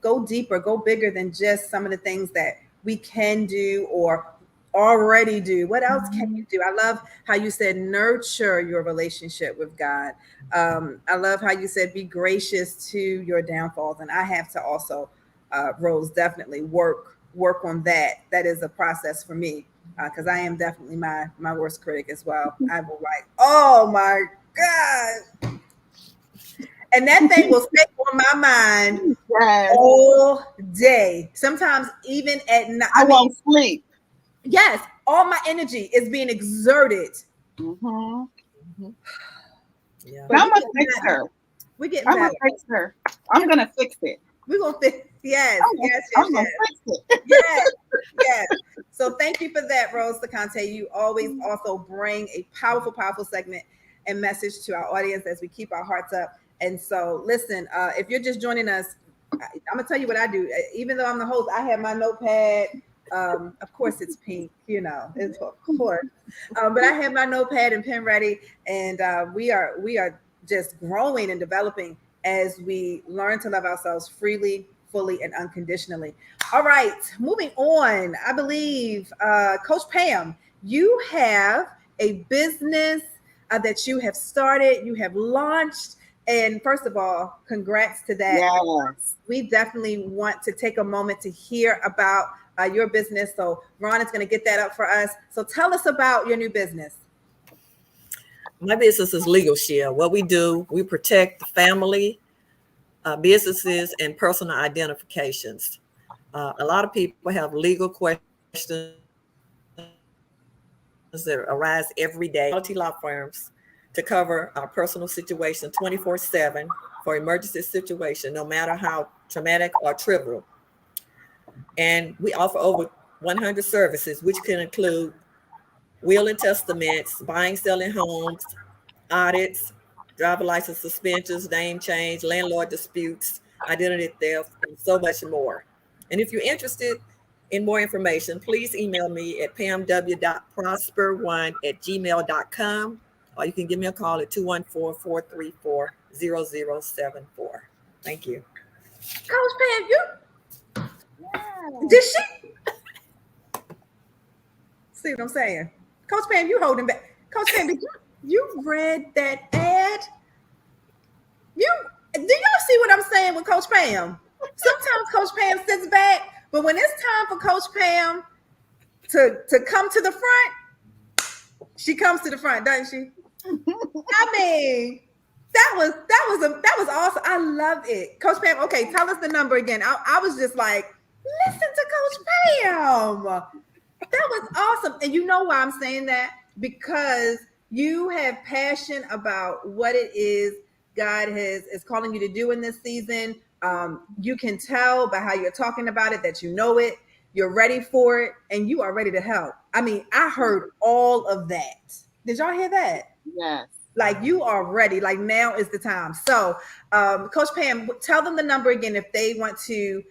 [SPEAKER 2] Go deeper, go bigger than just some of the things that we can do or already do. What else can you do? I love how you said nurture your relationship with God. I love how you said be gracious to your downfalls. And I have to also, Rose, definitely work on that. That is a process for me because I am definitely my worst critic as well. I will write, oh my God. And that thing will stay on my mind all day. Sometimes even at night.
[SPEAKER 3] I won't sleep.
[SPEAKER 2] Yes, all my energy is being exerted.
[SPEAKER 3] Yeah.
[SPEAKER 2] I'm
[SPEAKER 3] gonna fix her.
[SPEAKER 2] We get.
[SPEAKER 3] I'm gonna fix her. I'm gonna fix it.
[SPEAKER 2] We're gonna fix. Yes.
[SPEAKER 3] I'm gonna fix it.
[SPEAKER 2] Yes. So thank you for that, Rose DeConte. You always also bring a powerful segment and message to our audience as we keep our hearts up. And so, listen, if you're just joining us, I'm gonna tell you what I do. Even though I'm the host, I have my notepad. Of course, it's pink, you know, it's of course. But I have my notepad and pen ready, and we are just growing and developing as we learn to love ourselves freely, fully, and unconditionally. All right, moving on. I believe, Coach Pam, you have a business that you have started, you have launched. And first of all, congrats to that.
[SPEAKER 3] Yes.
[SPEAKER 2] We definitely want to take a moment to hear about your business. So Ron is going to get that up for us. So tell us about your new business.
[SPEAKER 5] My business is Legal Shield. What we do, we protect the family, businesses, and personal identifications. A lot of people have legal questions that arise every day. Law firms to cover our personal situation 24/7 for emergency situation, no matter how traumatic or trivial. And we offer over 100 services, which can include will and testaments, buying, selling homes, audits, driver license suspensions, name change, landlord disputes, identity theft, and so much more. And if you're interested in more information, please email me at pamw.prosper1@gmail.com, or you can give me a call at 214-434-0074. Thank you.
[SPEAKER 2] Coach Pam, did she? See what I'm saying? Coach Pam, you holding back. Coach Pam, did you read that ad? Do y'all see what I'm saying with Coach Pam? Sometimes Coach Pam sits back, but when it's time for Coach Pam to come to the front, she comes to the front, doesn't she? I mean, that was awesome. I love it. Coach Pam, okay, tell us the number again. I was just like, listen to Coach Pam. That was awesome. And you know why I'm saying that? Because you have passion about what it is God is calling you to do in this season. You can tell by how you're talking about it that you know it, you're ready for it, and you are ready to help. I mean, I heard all of that. Did y'all hear that?
[SPEAKER 3] Yes.
[SPEAKER 2] Like you are ready. Like now is the time. So, Coach Pam, tell them the number again if they want to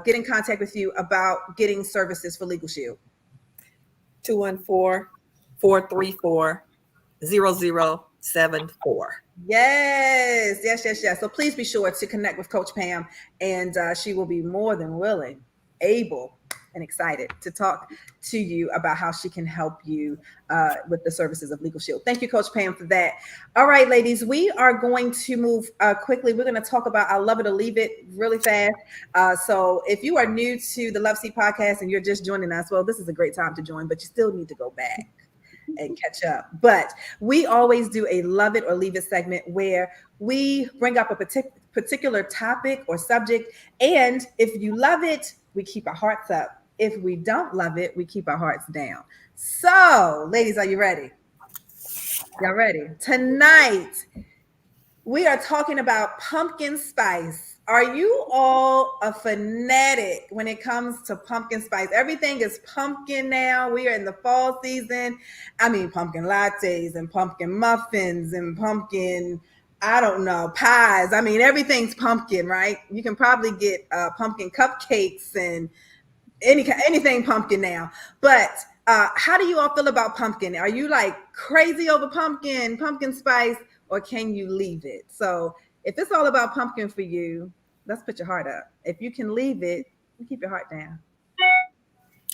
[SPEAKER 2] get in contact with you about getting services for Legal Shield.
[SPEAKER 5] 214-434-0074.
[SPEAKER 2] Yes. So please be sure to connect with Coach Pam, and she will be more than willing, able, and excited to talk to you about how she can help you with the services of Legal Shield. Thank you, Coach Pam, for that. All right, ladies, we are going to move quickly. We're going to talk about I Love It or Leave It really fast. So if you are new to the Love Seat podcast and you're just joining us, well, this is a great time to join, but you still need to go back and catch up. But we always do a love it or leave it segment where we bring up a particular topic or subject. And if you love it, we keep our hearts up. If we don't love it, we keep our hearts down. So, ladies, are you ready? Y'all ready? Tonight, we are talking about pumpkin spice. Are you all a fanatic when it comes to pumpkin spice? Everything is pumpkin now. We are in the fall season. I mean, pumpkin lattes and pumpkin muffins and pumpkin, I don't know, pies. I mean, everything's pumpkin, right? You can probably get pumpkin cupcakes and anything pumpkin now. But how do you all feel about pumpkin? Are you like crazy over pumpkin spice, or can you leave it? So if it's all about pumpkin for you, let's put your heart up. If you can leave it, you keep your heart down.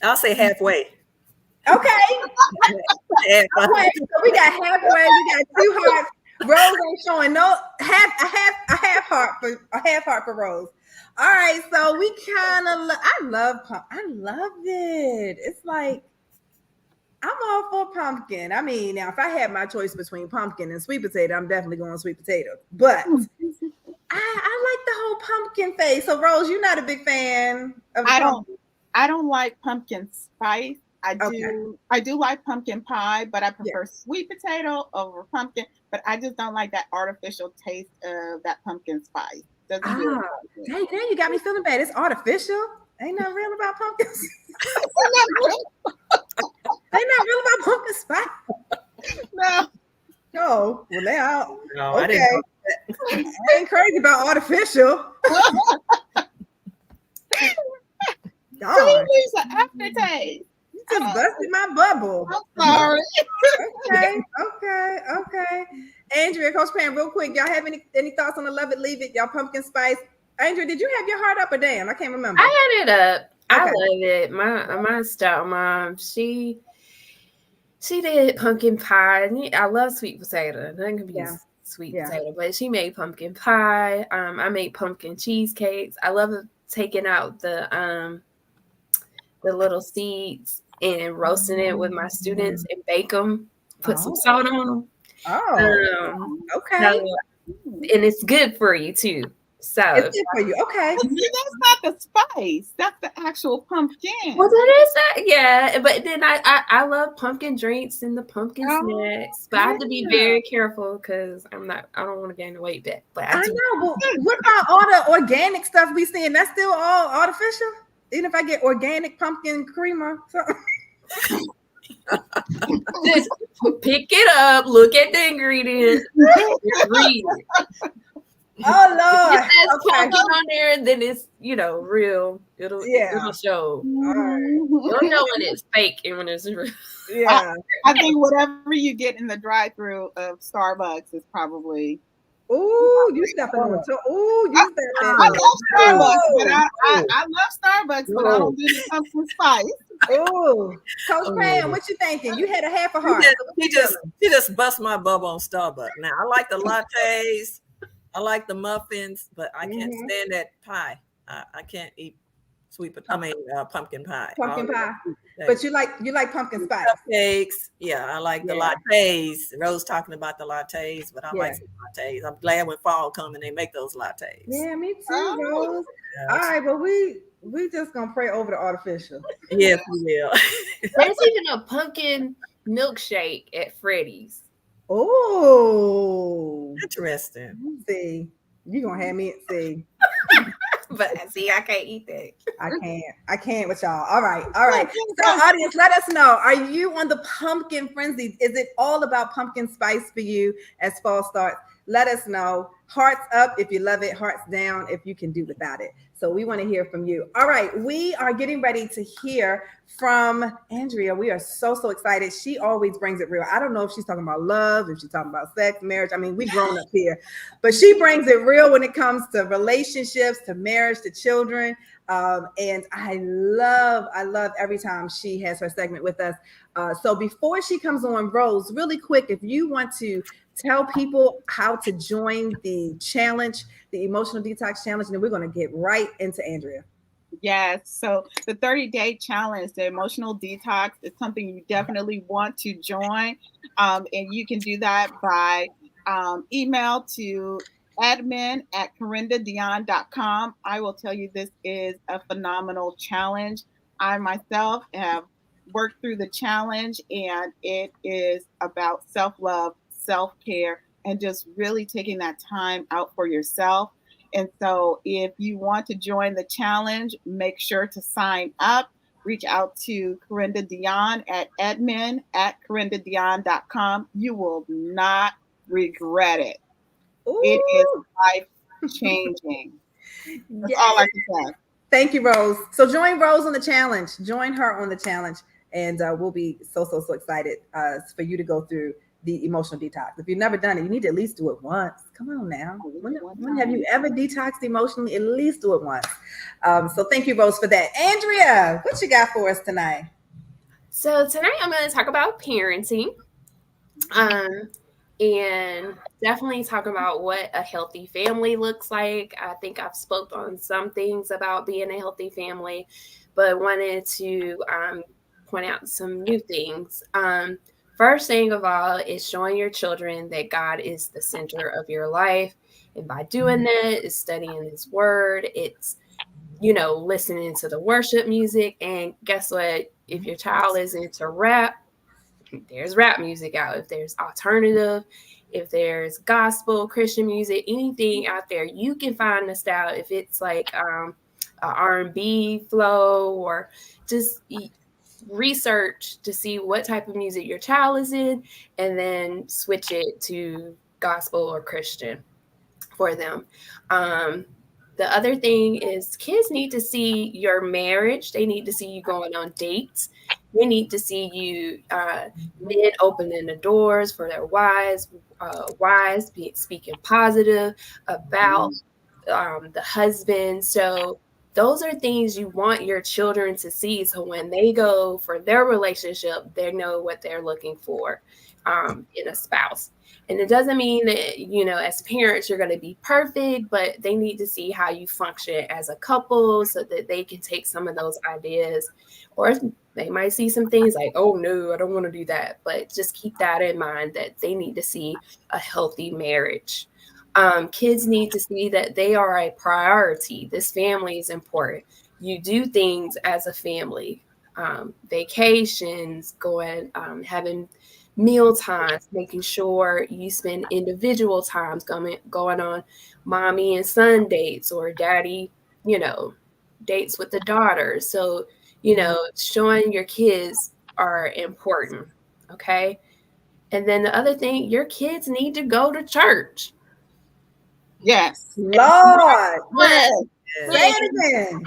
[SPEAKER 5] I'll say halfway.
[SPEAKER 2] Okay. Okay. So we got halfway. We got 2 hearts. Rose ain't showing no a half heart for Rose. All right, so we kind of I love it. It's like I'm all for pumpkin. I mean, now if I had my choice between pumpkin and sweet potato, I'm definitely going sweet potato. But I like the whole pumpkin phase. So Rose, you're not a big fan of pumpkin.
[SPEAKER 3] I don't like pumpkin spice. I do like pumpkin pie, but I prefer sweet potato over pumpkin. But I just don't like that artificial taste of that pumpkin spice.
[SPEAKER 2] Hey, now you got me feeling bad. It's artificial. Ain't nothing real about pumpkins. Ain't nothing real about pumpkin spice. No. Well, they out.
[SPEAKER 5] No,
[SPEAKER 2] okay.
[SPEAKER 5] I didn't know that.
[SPEAKER 2] I ain't crazy about artificial.
[SPEAKER 3] Don't use an aftertaste.
[SPEAKER 2] You just busted my bubble.
[SPEAKER 3] I'm sorry.
[SPEAKER 2] Okay. Andrea, Coach Pam, real quick, y'all have any thoughts on the love it, leave it? Y'all pumpkin spice. Andrea, did you have your heart up or down? I can't remember.
[SPEAKER 4] I had it up. Okay. I love it. My stepmom, she did pumpkin pie. I love sweet potato. Nothing can be sweet potato, but she made pumpkin pie. I made pumpkin cheesecakes. I love taking out the little seeds and roasting it with my students and bake them. Put some salt on them.
[SPEAKER 2] Okay.
[SPEAKER 4] And it's good for you too. So
[SPEAKER 2] it's good for you. Okay.
[SPEAKER 3] That's not the spice. That's the actual pumpkin.
[SPEAKER 4] Well, that is that. Yeah. But then I love pumpkin drinks and the pumpkin snacks. But I have to be very careful because I don't want to gain the weight back. But
[SPEAKER 2] I know. But what about all the organic stuff we seeing? That's still all artificial? Even if I get organic pumpkin creamer.
[SPEAKER 4] Just pick it up, look at the ingredients, read it.
[SPEAKER 2] Oh Lord!
[SPEAKER 4] It says pumpkin on there, and then it's real. It'll show.
[SPEAKER 2] All right.
[SPEAKER 4] You'll know when it's fake and when it's real.
[SPEAKER 2] Yeah,
[SPEAKER 3] I think whatever you get in the drive-through of Starbucks is probably.
[SPEAKER 2] Ooh, you stepping on toe. Ooh, you stepping.
[SPEAKER 3] I love Starbucks, but I love Starbucks, but I don't do the pumpkin spice.
[SPEAKER 2] Ooh, Coach Pam, what you thinking? You had a half a heart.
[SPEAKER 5] She just bust my bubble on Starbucks. Now I like the lattes, I like the muffins, but I can't stand that pie. I can't eat pumpkin pie.
[SPEAKER 2] Pumpkin pie. But you like pumpkin spice.
[SPEAKER 5] Cupcakes. Yeah, I like the lattes. Rose talking about the lattes, but I like some lattes. I'm glad when fall comes and they make those lattes.
[SPEAKER 2] Yeah, me too, Rose. Yes. All right, but we just gonna pray over the artificial.
[SPEAKER 5] Yes, we will.
[SPEAKER 4] There's even a pumpkin milkshake at Freddy's.
[SPEAKER 2] Oh,
[SPEAKER 5] interesting.
[SPEAKER 2] See, you gonna have me see.
[SPEAKER 4] But see, I can't eat that.
[SPEAKER 2] I can't with y'all. All right. So audience, let us know. Are you on the pumpkin frenzy? Is it all about pumpkin spice for you as fall starts? Let us know. Hearts up if you love it, hearts down if you can do without it. So we want to hear from you. All right, we are getting ready to hear from Andrea. We are so excited. She always brings it real. I don't know if she's talking about love, if she's talking about sex, marriage. I mean, we grown up here, but she brings it real when it comes to relationships, to marriage, to children. And I love every time she has her segment with us. So before she comes on, Rose, really quick, if you want to tell people how to join the challenge, the Emotional Detox Challenge, and then we're going to get right into Andrea.
[SPEAKER 3] Yes. So the 30-day challenge, the emotional detox, is something you definitely want to join. And you can do that by email to admin@carendadeonne.com. I will tell you, this is a phenomenal challenge. I myself have worked through the challenge, and it is about self-love, self-care, and just really taking that time out for yourself. And so if you want to join the challenge, make sure to sign up. Reach out to Carenda Deonne at admin@carendadeonne.com. You will not regret it.
[SPEAKER 2] Ooh.
[SPEAKER 3] It is life changing. That's all I can say.
[SPEAKER 2] Thank you, Rose. So join Rose on the challenge. Join her on the challenge. And we'll be so excited for you to go through the emotional detox. If you've never done it, you need to at least do it once. Come on now. When have you ever detoxed emotionally? At least do it once. So thank you, Rose, for that. Andrea, what you got for us tonight?
[SPEAKER 4] So tonight I'm going to talk about parenting. And definitely talk about what a healthy family looks like. I think I've spoke on some things about being a healthy family, but wanted to point out some new things. First thing of all is showing your children that God is the center of your life. And by doing that, it's studying his word. It's, listening to the worship music. And guess what? If your child is into rap, there's rap music out. If there's alternative, if there's gospel, Christian music, anything out there, you can find the style. If it's like a R&B flow, or just research to see what type of music your child is in, and then switch it to gospel or Christian for them. The other thing is kids need to see your marriage. They need to see you going on dates. They need to see you men opening the doors for their wives, speaking positive about the husband. So those are things you want your children to see. So when they go for their relationship, they know what they're looking for in a spouse. And it doesn't mean that, as parents, you're going to be perfect, but they need to see how you function as a couple so that they can take some of those ideas. Or they might see some things like, oh, no, I don't want to do that. But just keep that in mind, that they need to see a healthy marriage. Kids need to see that they are a priority. This family is important. You do things as a family, vacations, going, having meal times, making sure you spend individual times going on mommy and son dates, or daddy, dates with the daughter. So, showing your kids are important. Okay. And then the other thing, your kids need to go to church.
[SPEAKER 3] Yes.
[SPEAKER 2] Lord.
[SPEAKER 3] Yes.
[SPEAKER 2] Say it again.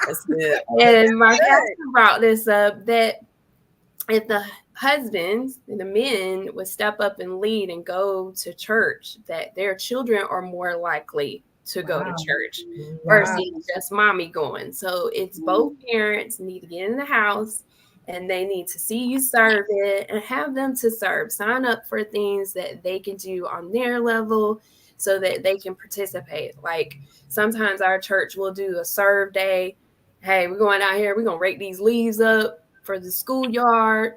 [SPEAKER 5] That's good.
[SPEAKER 4] And my pastor brought this up, that if the husbands and the men would step up and lead and go to church, that their children are more likely to go to church versus just mommy going. So it's both parents need to get in the house, and they need to see you serve it and have them to serve. Sign up for things that they can do on their level so that they can participate. Like sometimes our church will do a serve day. Hey, we're going out here, we're going to rake these leaves up for the schoolyard.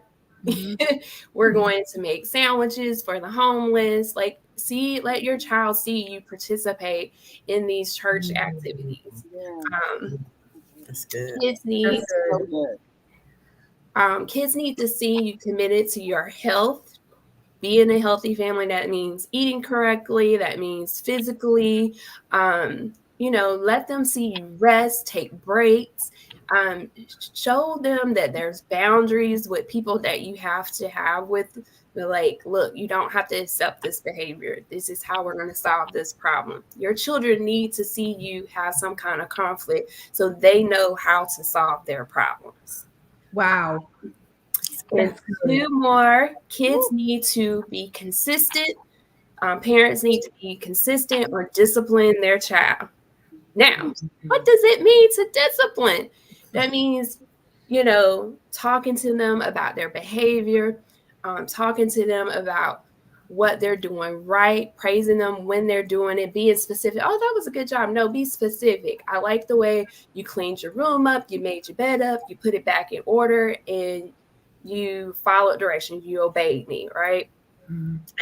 [SPEAKER 4] We're going to make sandwiches for the homeless. Like, let your child see you participate in these church activities.
[SPEAKER 5] That's good.
[SPEAKER 4] Kids need to see you committed to your health. Being a healthy family, that means eating correctly. That means physically. Let them see you rest, take breaks. Show them that there's boundaries with people that you have to have with. Like, look, you don't have to accept this behavior. This is how we're going to solve this problem. Your children need to see you have some kind of conflict so they know how to solve their problems.
[SPEAKER 2] Wow.
[SPEAKER 4] And two more, kids need to be consistent. Parents need to be consistent or discipline their child. Now, what does it mean to discipline? That means, talking to them about their behavior, talking to them about what they're doing right, praising them when they're doing it, being specific. Oh, that was a good job. No, be specific. I like the way you cleaned your room up, you made your bed up, you put it back in order, and you followed directions. You obeyed me, right?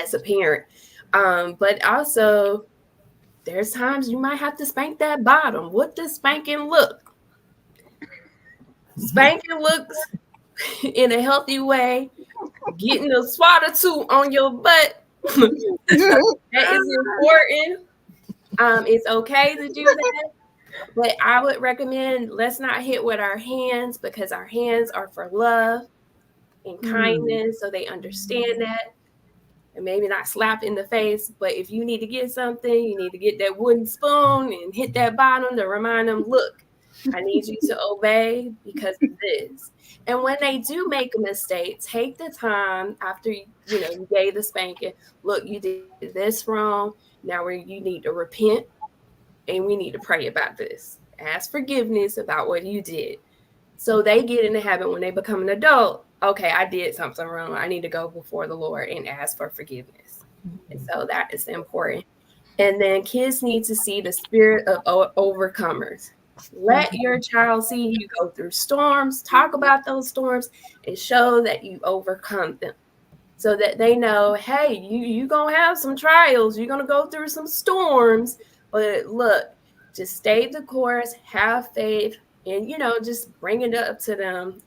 [SPEAKER 4] As a parent. But also, there's times you might have to spank that bottom. What does spanking look? Spanking looks in a healthy way, getting a swat or two on your butt. That is important. It's okay to do that, but I would recommend let's not hit with our hands, because our hands are for love and kindness, so they understand that. And maybe not slap in the face, but if you need to get something, you need to get that wooden spoon and hit that bottom to remind them, look, I need you to obey because of this. And when they do make a mistake, take the time after you gave the spanking. Look, you did this wrong. Now you need to repent, and we need to pray about this. Ask forgiveness about what you did. So they get in the habit when they become an adult. Okay, I did something wrong. I need to go before the Lord and ask for forgiveness. And so that is important. And then kids need to see the spirit of overcomers. Let your child see you go through storms, talk about those storms, and show that you overcome them, so that they know, hey, you going to have some trials. You're going to go through some storms. But look, just stay the course, have faith, and, just bring it up to them.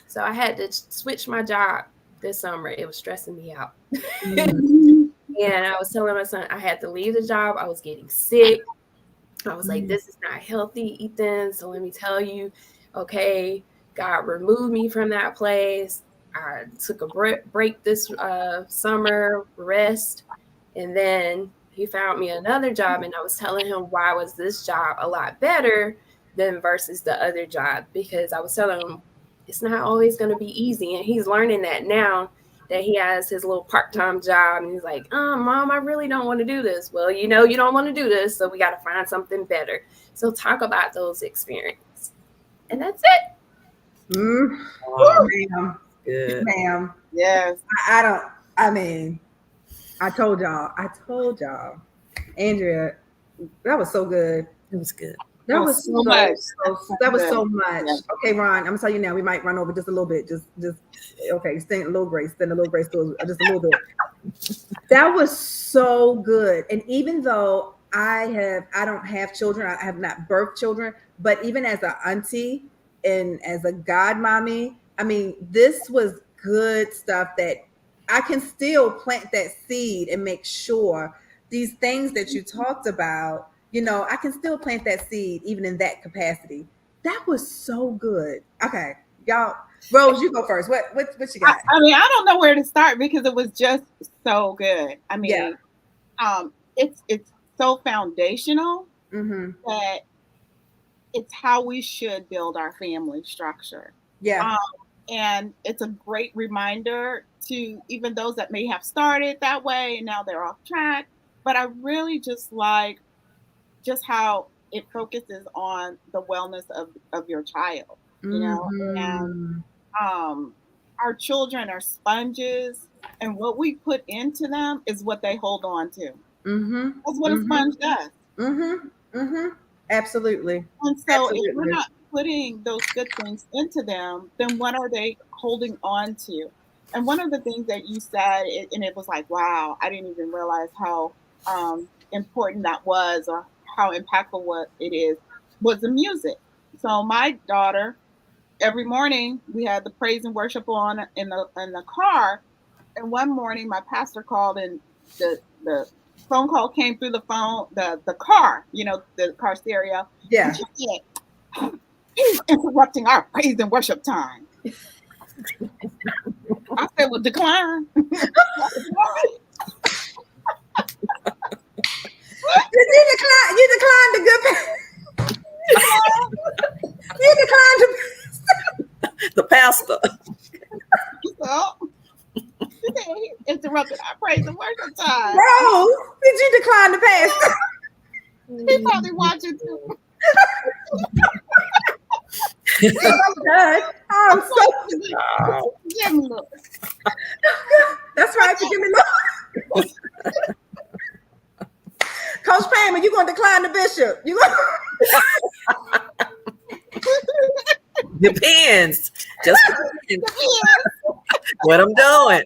[SPEAKER 4] So I had to switch my job this summer. It was stressing me out. And I was telling my son I had to leave the job. I was getting sick. I was like, this is not healthy, Ethan. So let me tell you, okay, God removed me from that place. I took a break this summer, rest. And then he found me another job. And I was telling him why was this job a lot better than versus the other job, because I was telling him it's not always going to be easy. And he's learning that now that he has his little part-time job. And he's like, Mom, I really don't want to do this. Well, you don't want to do this, so we got to find something better. So talk about those experiences. And that's it.
[SPEAKER 2] Ma'am.
[SPEAKER 5] Good.
[SPEAKER 2] Ma'am.
[SPEAKER 3] Yes.
[SPEAKER 2] I told y'all. Andrea, that was so good.
[SPEAKER 5] It was good.
[SPEAKER 2] That was so much. That was so much.
[SPEAKER 3] Yeah.
[SPEAKER 2] Okay, Ron, I'm gonna tell you now. We might run over just a little bit. Just okay. Stand a little grace. Stand a little grace. Just a little bit. That was so good. And even though I don't have children. I have not birthed children. But even as an auntie and as a godmommy, I mean, this was good stuff that I can still plant that seed and make sure these things that you talked about. I can still plant that seed even in that capacity. That was so good. Okay, y'all. Rose, you go first. What you got?
[SPEAKER 3] I don't know where to start because it was just so good. It's so foundational that it's how we should build our family structure.
[SPEAKER 2] Yeah.
[SPEAKER 3] And it's a great reminder to even those that may have started that way and now they're off track. But I really just like how it focuses on the wellness of your child, and our children are sponges, and what we put into them is what they hold on to. That's what a sponge does.
[SPEAKER 2] Absolutely.
[SPEAKER 3] And so if we're not putting those good things into them, then what are they holding on to? And one of the things that you said, and it was like, wow, I didn't even realize how important that was, or how impactful what it is, was the music. So my daughter, every morning we had the praise and worship on in the car. And one morning my pastor called, and the phone call came through the car, the car stereo.
[SPEAKER 2] Yeah.
[SPEAKER 3] And she said, he's interrupting our praise and worship time. I said, well, decline.
[SPEAKER 2] You declined the good. You declined
[SPEAKER 5] the pastor.
[SPEAKER 3] So he interrupted our praise and worship time.
[SPEAKER 2] Rose, did you decline the pastor?
[SPEAKER 3] He probably watching too.
[SPEAKER 2] I'm so
[SPEAKER 3] Give me a look.
[SPEAKER 2] That's right. Forgive me, Lord. Coach Pam, are you going to decline the bishop? You going?
[SPEAKER 5] Depends. Just depends. What I'm doing.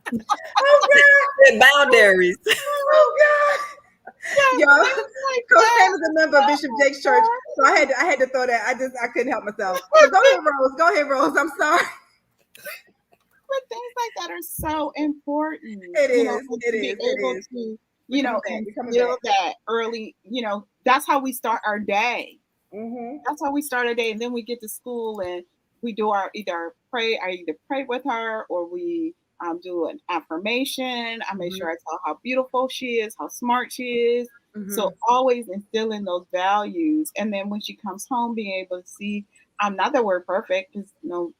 [SPEAKER 2] Oh God.
[SPEAKER 5] Boundaries.
[SPEAKER 2] Oh God. Yo, Coach Pam is a member of Bishop Jake's church, so I had to throw that. I couldn't help myself. So go ahead, Rose. Go ahead, Rose. I'm sorry.
[SPEAKER 3] But things like that are so important.
[SPEAKER 2] It is.
[SPEAKER 3] To be able to, instill that early. That's how we start our day.
[SPEAKER 2] Mm-hmm.
[SPEAKER 3] That's how we start our day, and then we get to school and we do I either pray with her, or we do an affirmation. I make sure I tell her how beautiful she is, how smart she is.
[SPEAKER 2] Mm-hmm.
[SPEAKER 3] So always instilling those values, and then when she comes home, being able to see. Not that we're perfect, because no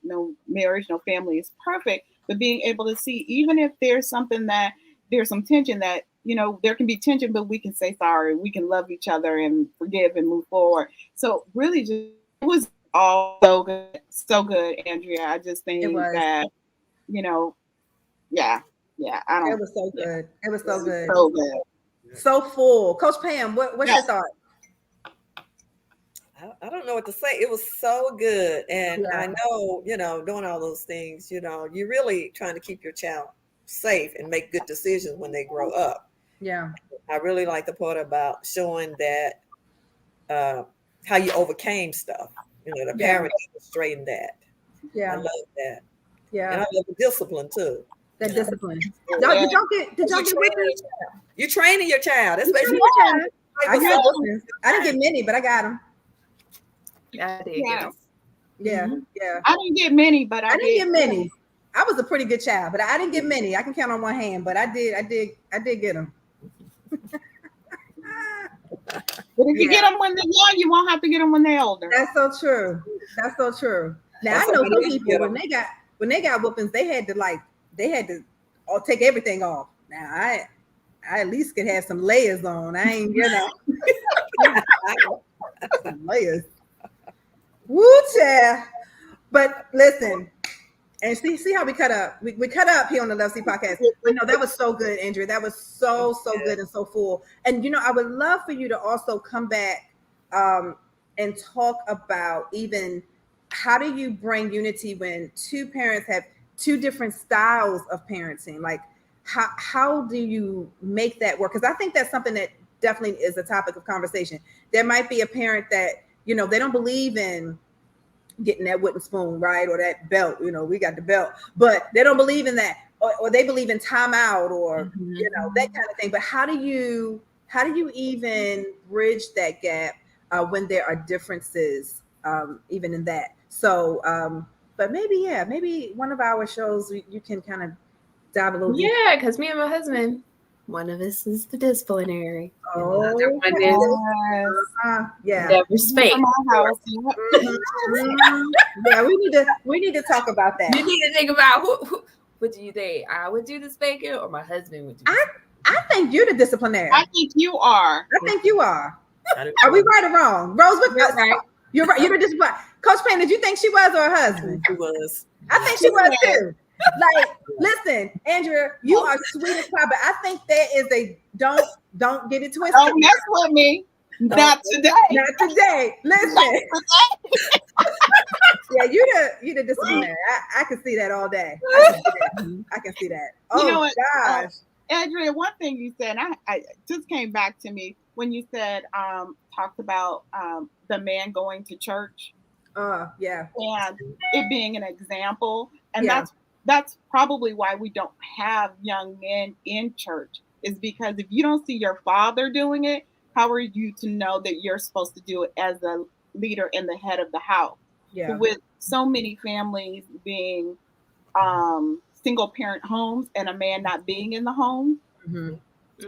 [SPEAKER 3] marriage, no family is perfect, but being able to see, even if there's something that there's some tension, that there can be tension, but we can say sorry, we can love each other and forgive and move forward. So really, just it was all so good, Andrea. I just think that yeah. I don't.
[SPEAKER 2] It was so good. It was so good.
[SPEAKER 3] So good.
[SPEAKER 2] So full. Coach Pam, what's your thought?
[SPEAKER 5] I don't know what to say. It was so good. And I know, doing all those things, you're really trying to keep your child safe and make good decisions when they grow up.
[SPEAKER 2] Yeah.
[SPEAKER 5] I really like the part about showing that how you overcame stuff. The parents straightened that.
[SPEAKER 2] Yeah.
[SPEAKER 5] I love that.
[SPEAKER 2] Yeah.
[SPEAKER 5] And I love the discipline too.
[SPEAKER 2] That discipline. Did y'all get
[SPEAKER 5] You're training your child. That's basically
[SPEAKER 2] I didn't get many, but I got them.
[SPEAKER 4] I did.
[SPEAKER 2] Yeah. Yeah.
[SPEAKER 3] I didn't get many, but I
[SPEAKER 2] didn't get many. I was a pretty good child, but I didn't get many. I can count on one hand, but I did get them.
[SPEAKER 3] But if you get them when they're young, you won't have to get them when they're older.
[SPEAKER 2] That's so true. Now I know some people when they got whoopings, they had to all take everything off. Now I at least could have some layers on. I ain't some layers. Woo, child. But listen, and see how we cut up. We cut up here on the Love Seat podcast. But no, that was so good, Andrea. That was so good and so full. And I would love for you to also come back and talk about even how do you bring unity when two parents have two different styles of parenting? Like how do you make that work? Because I think that's something that definitely is a topic of conversation. There might be a parent that they don't believe in getting that wooden spoon, right? Or that belt, we got the belt, but they don't believe in that, or they believe in timeout, or, that kind of thing. But how do you even bridge that gap when there are differences, even in that? So, but maybe one of our shows, you can kind of dive a little deeper.
[SPEAKER 4] Yeah, because me and my husband, one of us is the disciplinary.
[SPEAKER 2] Oh,
[SPEAKER 4] never speak.
[SPEAKER 2] Yeah, we need to talk about that.
[SPEAKER 4] You need to think about who what do you think? I would do the spanking, or my husband would do
[SPEAKER 2] I think you're the disciplinary.
[SPEAKER 3] I think you are.
[SPEAKER 2] I think you are. Are we right or wrong? Rose,
[SPEAKER 4] right.
[SPEAKER 2] You're right. You're the disciplinary. Coach Payne, did you think she was, or her husband?
[SPEAKER 5] She was.
[SPEAKER 2] I think she was too. Like, listen, Andrea, you are sweet as pie, but I think there is a don't get it twisted.
[SPEAKER 3] Don't mess with me. Not today.
[SPEAKER 2] Not today. Listen. Yeah, you're the disciplinary. I can see that all day. I can see that. Oh gosh.
[SPEAKER 3] Andrea, one thing you said, I just came back to me when you said talked about the man going to church.
[SPEAKER 2] Yeah.
[SPEAKER 3] And it being an example. And that's probably why we don't have young men in church, is because if you don't see your father doing it, how are you to know that you're supposed to do it as a leader and the head of the house?
[SPEAKER 2] Yeah.
[SPEAKER 3] With so many families being single parent homes and a man not being in the home,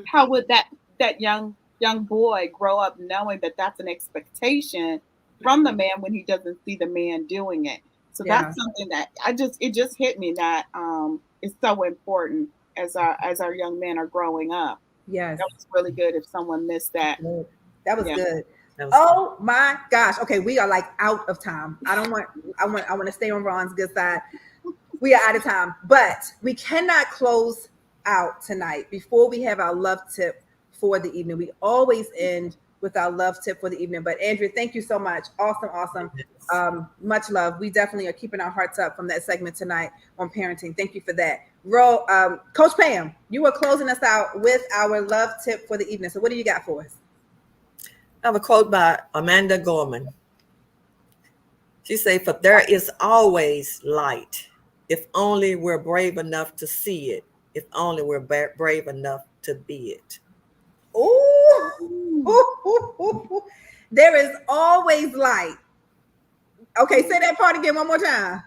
[SPEAKER 3] how would that young boy grow up knowing that that's an expectation from the man when he doesn't see the man doing it? So that's something that it just hit me that is so important as our young men are growing up.
[SPEAKER 2] Yes.
[SPEAKER 3] That was really good if someone missed that.
[SPEAKER 2] That was good. Oh my gosh. Okay, we are like out of time. I want to stay on Ron's good side. we are out of time, but we cannot close out tonight before we have our love tip for the evening. We always end with our love tip for the evening. But Andrea, thank you so much. Awesome. Much love. We definitely are keeping our hearts up from that segment tonight on parenting. Thank you for that. Coach Pam, you are closing us out with our love tip for the evening. So what do you got for us?
[SPEAKER 5] I have a quote by Amanda Gorman. She said, "For there is always light, if only we're brave enough to see it, if only we're brave enough to be it."
[SPEAKER 2] Ooh. There is always light. Okay, say that part again one more time.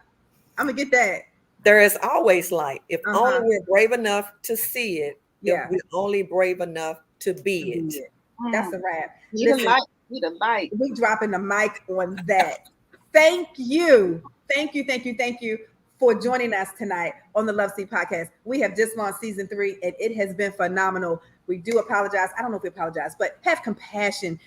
[SPEAKER 2] I'm gonna get that.
[SPEAKER 5] There is always light, if only we're brave enough to see it,
[SPEAKER 2] Yeah.
[SPEAKER 5] if we're only brave enough to be it.
[SPEAKER 2] That's a wrap.
[SPEAKER 3] Listen,
[SPEAKER 2] we dropping the mic on that. Thank you for joining us tonight on the Love Seat Podcast. We have just launched season 3 and it has been phenomenal. We do apologize. I don't know if we apologize, but have compassion.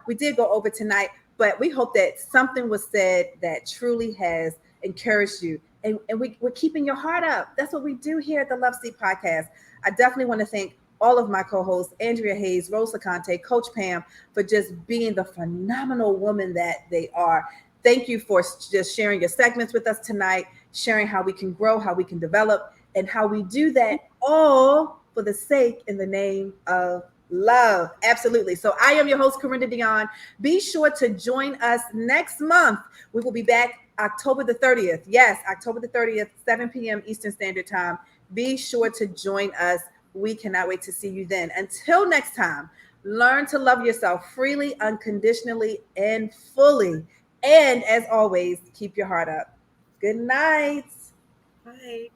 [SPEAKER 2] We did go over tonight, but we hope that something was said that truly has encouraged you. And we're keeping your heart up. That's what we do here at the Love Seat Podcast. I definitely want to thank all of my co-hosts, Andrea Hayes, Rose LaConte, Coach Pam, for just being the phenomenal woman that they are. Thank you for just sharing your segments with us tonight, sharing how we can grow, how we can develop, and how we do that all for the sake in the name of love. Absolutely. So I am your host, Carenda Deonne. Be sure to join us next month. We will be back October the 30th. Yes, October the 30th, 7 p.m. Eastern Standard Time. Be sure to join us. We cannot wait to see you then. Until next time, learn to love yourself freely, unconditionally, and fully. And as always, keep your heart up. Good night.
[SPEAKER 5] Right.